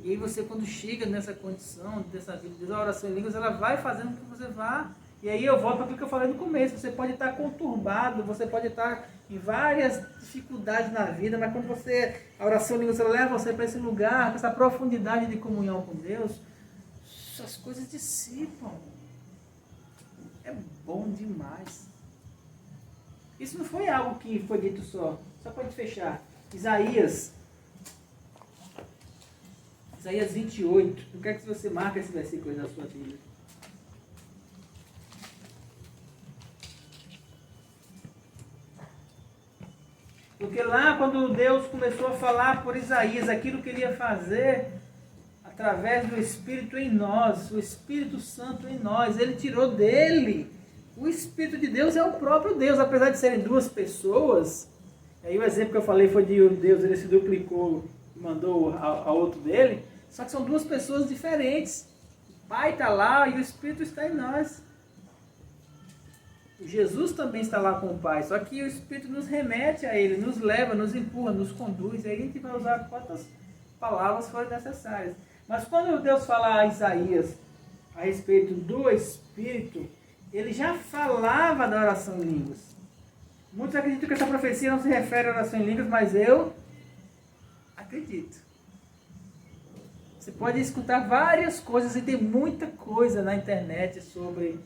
[SPEAKER 1] E aí você, quando chega nessa condição, dessa vida, a oração em línguas, ela vai fazendo com que você vá. E aí eu volto para aquilo que eu falei no começo. Você pode estar conturbado, você pode estar em várias dificuldades na vida, mas quando a oração em línguas, ela leva você para esse lugar, para essa profundidade de comunhão com Deus, as coisas dissipam. É bom demais. Isso não foi algo que foi dito só para te fechar. Isaías 28. Eu quero que você marque esse versículo aí na sua Bíblia. Porque lá, quando Deus começou a falar por Isaías aquilo que ele ia fazer através do Espírito em nós, o Espírito Santo em nós, ele tirou dele. O Espírito de Deus é o próprio Deus, apesar de serem duas pessoas. Aí o exemplo que eu falei foi de Deus, ele se duplicou e mandou a outro dele. Só que são duas pessoas diferentes. O Pai está lá e o Espírito está em nós. O Jesus também está lá com o Pai, só que o Espírito nos remete a Ele, nos leva, nos empurra, nos conduz. E aí a gente vai usar quantas palavras forem necessárias. Mas quando Deus fala a Isaías a respeito do Espírito, ele já falava da oração em línguas. Muitos acreditam que essa profecia não se refere à oração em línguas, mas eu acredito. Você pode escutar várias coisas e tem muita coisa na internet sobre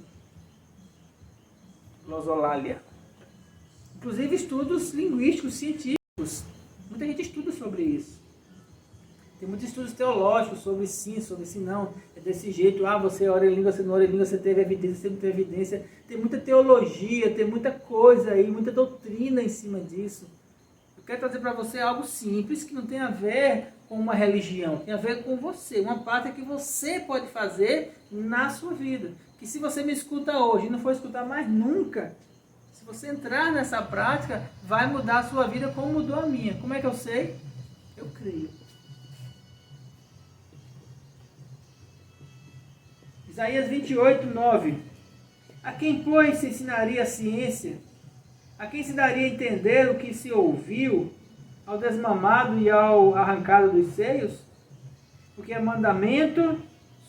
[SPEAKER 1] glosolalia. Inclusive estudos linguísticos, científicos. Muita gente estuda sobre isso. Tem muitos estudos teológicos sobre sim, sobre sim não. É desse jeito, você ora em língua, você não ora em língua, você teve evidência, você não teve evidência. Tem muita teologia, tem muita coisa aí, muita doutrina em cima disso. Eu quero trazer para você algo simples, que não tem a ver com uma religião, tem a ver com você. Uma prática que você pode fazer na sua vida. Que se você me escuta hoje e não for escutar mais nunca, se você entrar nessa prática, vai mudar a sua vida como mudou a minha. Como é que eu sei? Eu creio. Isaías 28, 9. A quem, pois, se ensinaria a ciência? A quem se daria a entender o que se ouviu? Ao desmamado e ao arrancado dos seios? Porque é mandamento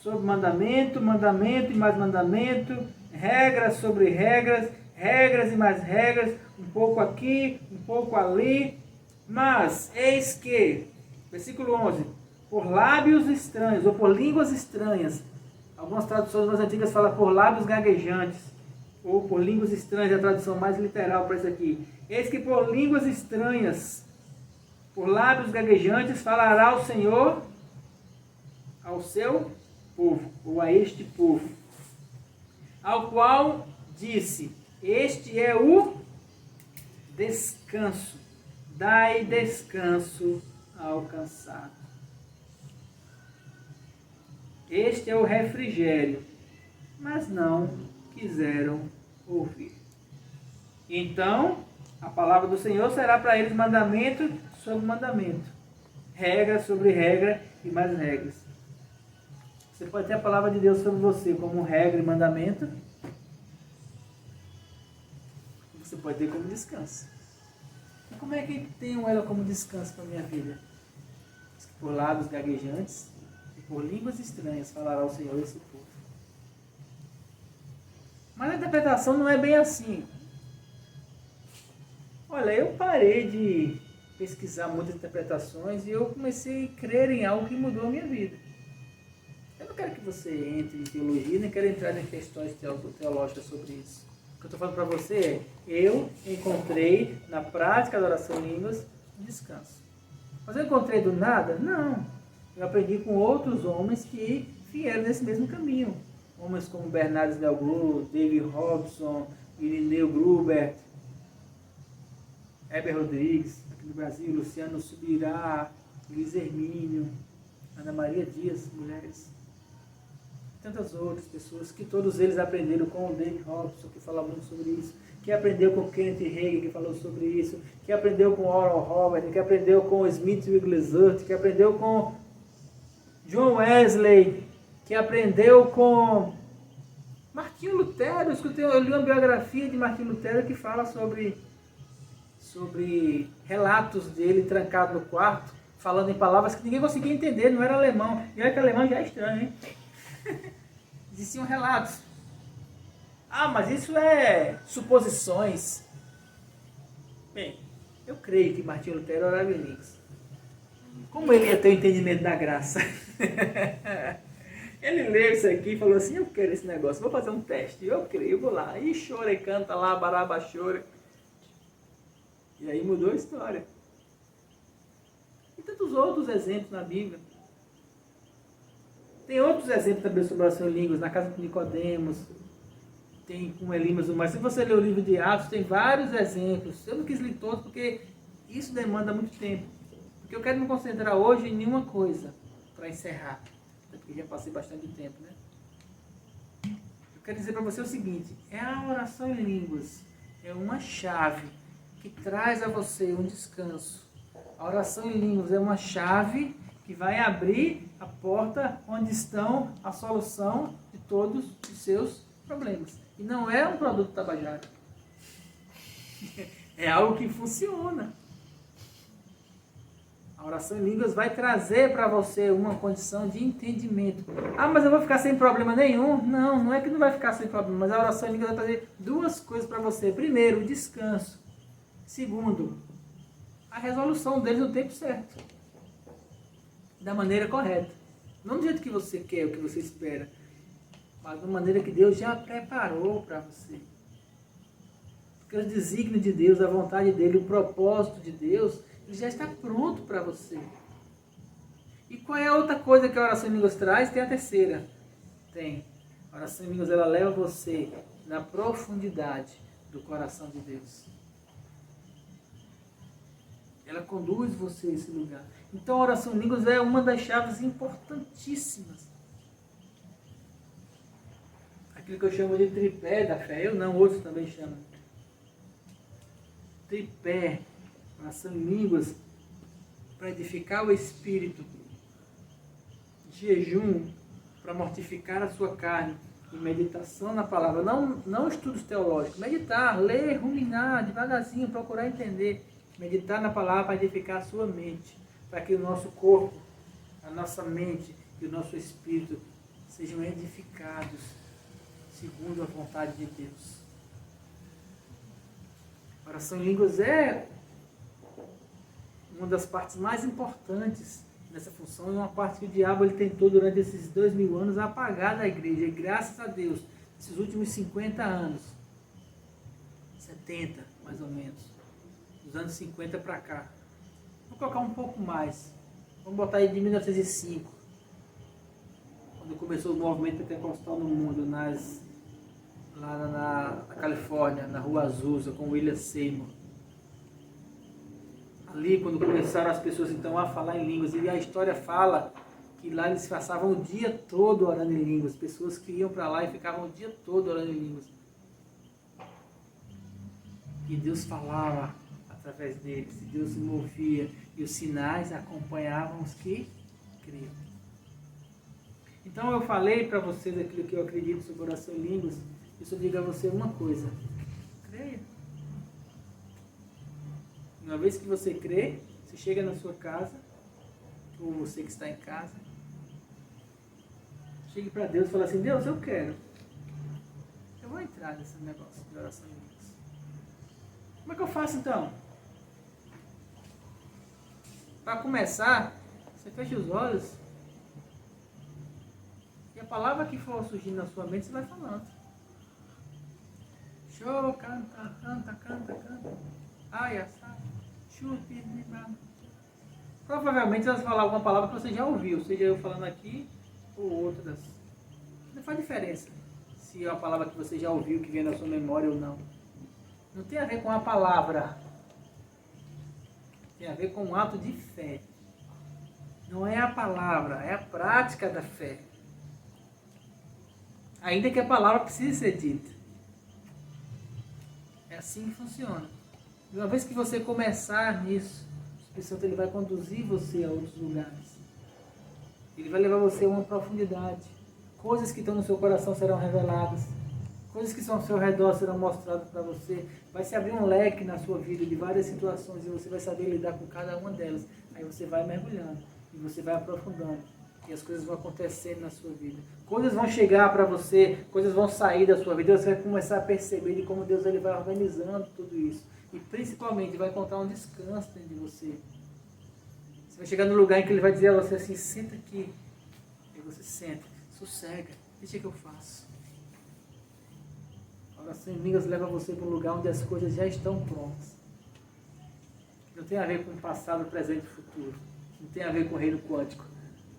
[SPEAKER 1] sobre mandamento, mandamento e mais mandamento, regras sobre regras, regras e mais regras, um pouco aqui, um pouco ali. Mas, eis que, versículo 11, por lábios estranhos, ou por línguas estranhas, algumas traduções mais antigas falam por lábios gaguejantes, ou por línguas estranhas, é a tradução mais literal para isso aqui. Eis que por línguas estranhas, por lábios gaguejantes, falará o Senhor ao seu povo, ou a este povo, ao qual disse, este é o descanso, dai descanso ao cansado. Este é o refrigério, mas não quiseram ouvir. Então, a palavra do Senhor será para eles mandamento sobre mandamento, regra sobre regra e mais regras. Você pode ter a palavra de Deus sobre você como regra e mandamento, você pode ter como descanso. E como é que tenho ela como descanso para a minha vida? Por lábios gaguejantes, por línguas estranhas falará o Senhor esse povo. Mas a interpretação não é bem assim. Olha, eu parei de pesquisar muitas interpretações e eu comecei a crer em algo que mudou a minha vida. Eu não quero que você entre em teologia, nem quero entrar em questões teológicas sobre isso. O que eu estou falando para você é, eu encontrei na prática da oração em línguas um descanso. Mas eu encontrei do nada? Não. Eu aprendi com outros homens que vieram nesse mesmo caminho. Homens como Bernardo Delgado, David Robson, Irineu Gruber, Heber Rodrigues, aqui no Brasil, Luciano Subirá, Luiz Hermínio, Ana Maria Dias, mulheres. Tantas outras pessoas, que todos eles aprenderam com o David Robson, que fala muito sobre isso, que aprendeu com Kenneth Hagin, que falou sobre isso, que aprendeu com Oral Roberts, que aprendeu com Smith Wigglesworth, que aprendeu com John Wesley, que aprendeu com Martinho Lutero. Eu li uma biografia de Martinho Lutero que fala sobre relatos dele trancado no quarto, falando em palavras que ninguém conseguia entender, não era alemão. E olha que alemão já é estranho, hein? Existiam relatos. Ah, mas isso é suposições. Bem, eu creio que Martinho Lutero orava em línguas. Como ele ia ter o entendimento da graça? Ele leu isso aqui e falou assim, eu quero esse negócio, vou fazer um teste. Eu creio, eu vou lá. E chora e canta lá, baraba chora. E aí mudou a história. E tantos outros exemplos na Bíblia. Tem outros exemplos também sobre oração em línguas, na casa de Nicodemos, tem com Elimas, mas se você ler o livro de Atos, tem vários exemplos. Eu não quis ler todos porque isso demanda muito tempo. Porque eu quero me concentrar hoje em nenhuma coisa, para encerrar. Porque já passei bastante tempo, né? Eu quero dizer para você o seguinte, a oração em línguas é uma chave que traz a você um descanso. A oração em línguas é uma chave que vai abrir a porta onde estão a solução de todos os seus problemas. E não é um produto tabajara. É algo que funciona. A oração em línguas vai trazer para você uma condição de entendimento. Ah, mas eu vou ficar sem problema nenhum? Não, não é que não vai ficar sem problema, mas a oração em línguas vai trazer duas coisas para você. Primeiro, o descanso. Segundo, a resolução deles no tempo certo. Da maneira correta. Não do jeito que você quer, o que você espera, mas da maneira que Deus já preparou para você. Porque o desígnio de Deus, a vontade dele, o propósito de Deus, ele já está pronto para você. E qual é a outra coisa que a oração em línguas traz? Tem a terceira. Tem. A oração em línguas, ela leva você na profundidade do coração de Deus. Ela conduz você a esse lugar. Então a oração em línguas é uma das chaves importantíssimas. Aquilo que eu chamo de tripé da fé. Eu não, outros também chamam. Tripé. Oração em línguas para edificar o espírito. Jejum para mortificar a sua carne. E meditação na palavra. Não estudos teológicos. Meditar, ler, ruminar, devagarzinho, procurar entender. Meditar na palavra para edificar a sua mente, para que o nosso corpo, a nossa mente e o nosso espírito sejam edificados segundo a vontade de Deus. A oração em línguas é uma das partes mais importantes nessa função, e uma parte que o diabo ele tentou durante esses 2000 anos apagar da igreja. E graças a Deus, esses últimos 50 anos, 70 mais ou menos, dos anos 50 para cá. Vou colocar um pouco mais. Vamos botar aí de 1905. Quando começou o movimento pentecostal no mundo, lá na Califórnia, na Rua Azusa, com William Seymour. Ali, quando começaram as pessoas então a falar em línguas, e a história fala que lá eles passavam o dia todo orando em línguas. Pessoas que iam para lá e ficavam o dia todo orando em línguas. E Deus falava através deles, e Deus se movia, e os sinais acompanhavam os que criam. Então eu falei para vocês aquilo que eu acredito sobre oração em línguas. Eu só digo a você uma coisa: creia. Uma vez que você crê, você chega na sua casa, ou você que está em casa, chegue para Deus e fala assim: Deus, eu quero Eu vou entrar nesse negócio de oração em línguas. Como é que eu faço então? Para começar, você fecha os olhos e a palavra que for surgindo na sua mente, você vai falando. Show, canta, canta, canta, canta. Ai, assai, chupi, libado. Provavelmente você vai falar alguma palavra que você já ouviu, seja eu falando aqui ou outras. Não faz diferença se é uma palavra que você já ouviu, que vem na sua memória ou não. Não tem a ver com a palavra. Tem a ver com um ato de fé. Não é a palavra, é a prática da fé. Ainda que a palavra precise ser dita. É assim que funciona. E uma vez que você começar nisso, o Espírito Santo ele vai conduzir você a outros lugares. Ele vai levar você a uma profundidade. Coisas que estão no seu coração serão reveladas. Coisas que estão ao seu redor serão mostradas para você. Vai se abrir um leque na sua vida de várias situações e você vai saber lidar com cada uma delas. Aí você vai mergulhando e você vai aprofundando. E as coisas vão acontecendo na sua vida. Coisas vão chegar para você, coisas vão sair da sua vida. Você vai começar a perceber de como Deus ele vai organizando tudo isso. E principalmente vai encontrar um descanso dentro de você. Você vai chegar no lugar em que ele vai dizer a você assim, senta aqui. E você senta, sossega, deixa que eu faço. A oração em línguas leva você para um lugar onde as coisas já estão prontas. Não tem a ver com passado, presente e futuro. Não tem a ver com o reino quântico,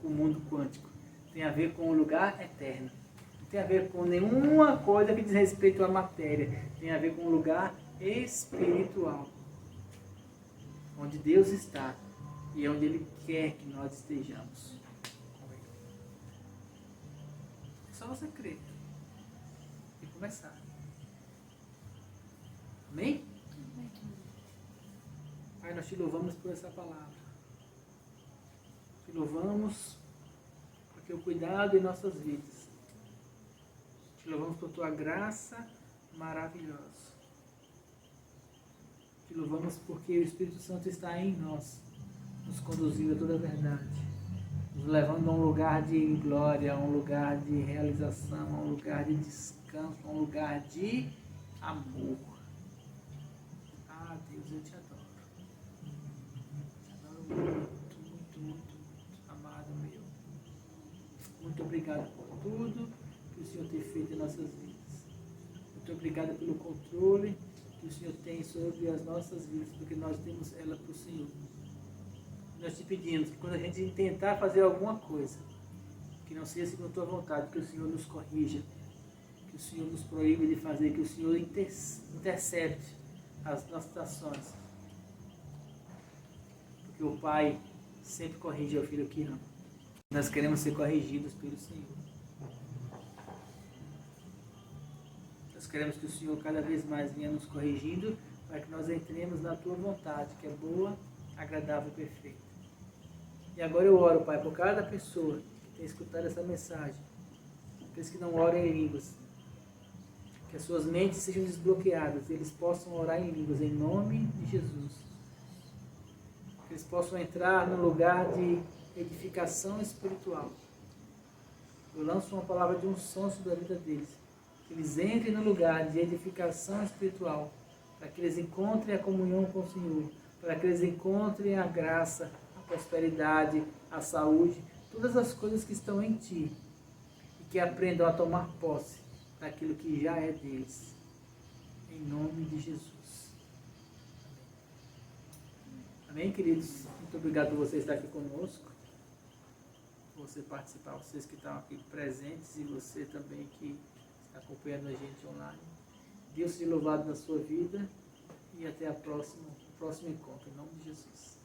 [SPEAKER 1] com o mundo quântico. Tem a ver com o lugar eterno. Não tem a ver com nenhuma coisa que diz respeito à matéria. Tem a ver com o lugar espiritual. Onde Deus está e onde Ele quer que nós estejamos. É só você crer e começar. Amém? Pai, nós te louvamos por essa palavra. Te louvamos por teu cuidado em nossas vidas. Te louvamos por tua graça maravilhosa. Te louvamos porque o Espírito Santo está em nós, nos conduzindo a toda a verdade, nos levando a um lugar de glória, a um lugar de realização, a um lugar de descanso, a um lugar de amor. Ah, Deus, eu te adoro. Te adoro muito, muito, muito, muito, amado meu. Muito obrigado por tudo que o Senhor tem feito em nossas vidas. Muito obrigado pelo controle que o Senhor tem sobre as nossas vidas, porque nós temos ela para o Senhor. Nós te pedimos que quando a gente tentar fazer alguma coisa que não seja segundo a tua vontade, que o Senhor nos corrija, que o Senhor nos proíba de fazer, que o Senhor intercepte as nossas ações. Porque o Pai sempre corrige ao filho que ama. Nós queremos ser corrigidos pelo Senhor. Nós queremos que o Senhor cada vez mais venha nos corrigindo para que nós entremos na tua vontade, que é boa, agradável e perfeita. E agora eu oro, Pai, por cada pessoa que tem escutado essa mensagem, aqueles que não oram em línguas, que as suas mentes sejam desbloqueadas e eles possam orar em línguas em nome de Jesus. Que eles possam entrar num lugar de edificação espiritual. Eu lanço uma palavra de unção sobre a vida deles. Que eles entrem no lugar de edificação espiritual, para que eles encontrem a comunhão com o Senhor, para que eles encontrem a graça, a prosperidade, a saúde, todas as coisas que estão em Ti, e que aprendam a tomar posse daquilo que já é deles. Em nome de Jesus. Amém, queridos? Muito obrigado por você estar aqui conosco, por você participar, vocês que estão aqui presentes e você também que está acompanhando a gente online. Deus seja louvado na sua vida e até o próximo encontro. Em nome de Jesus.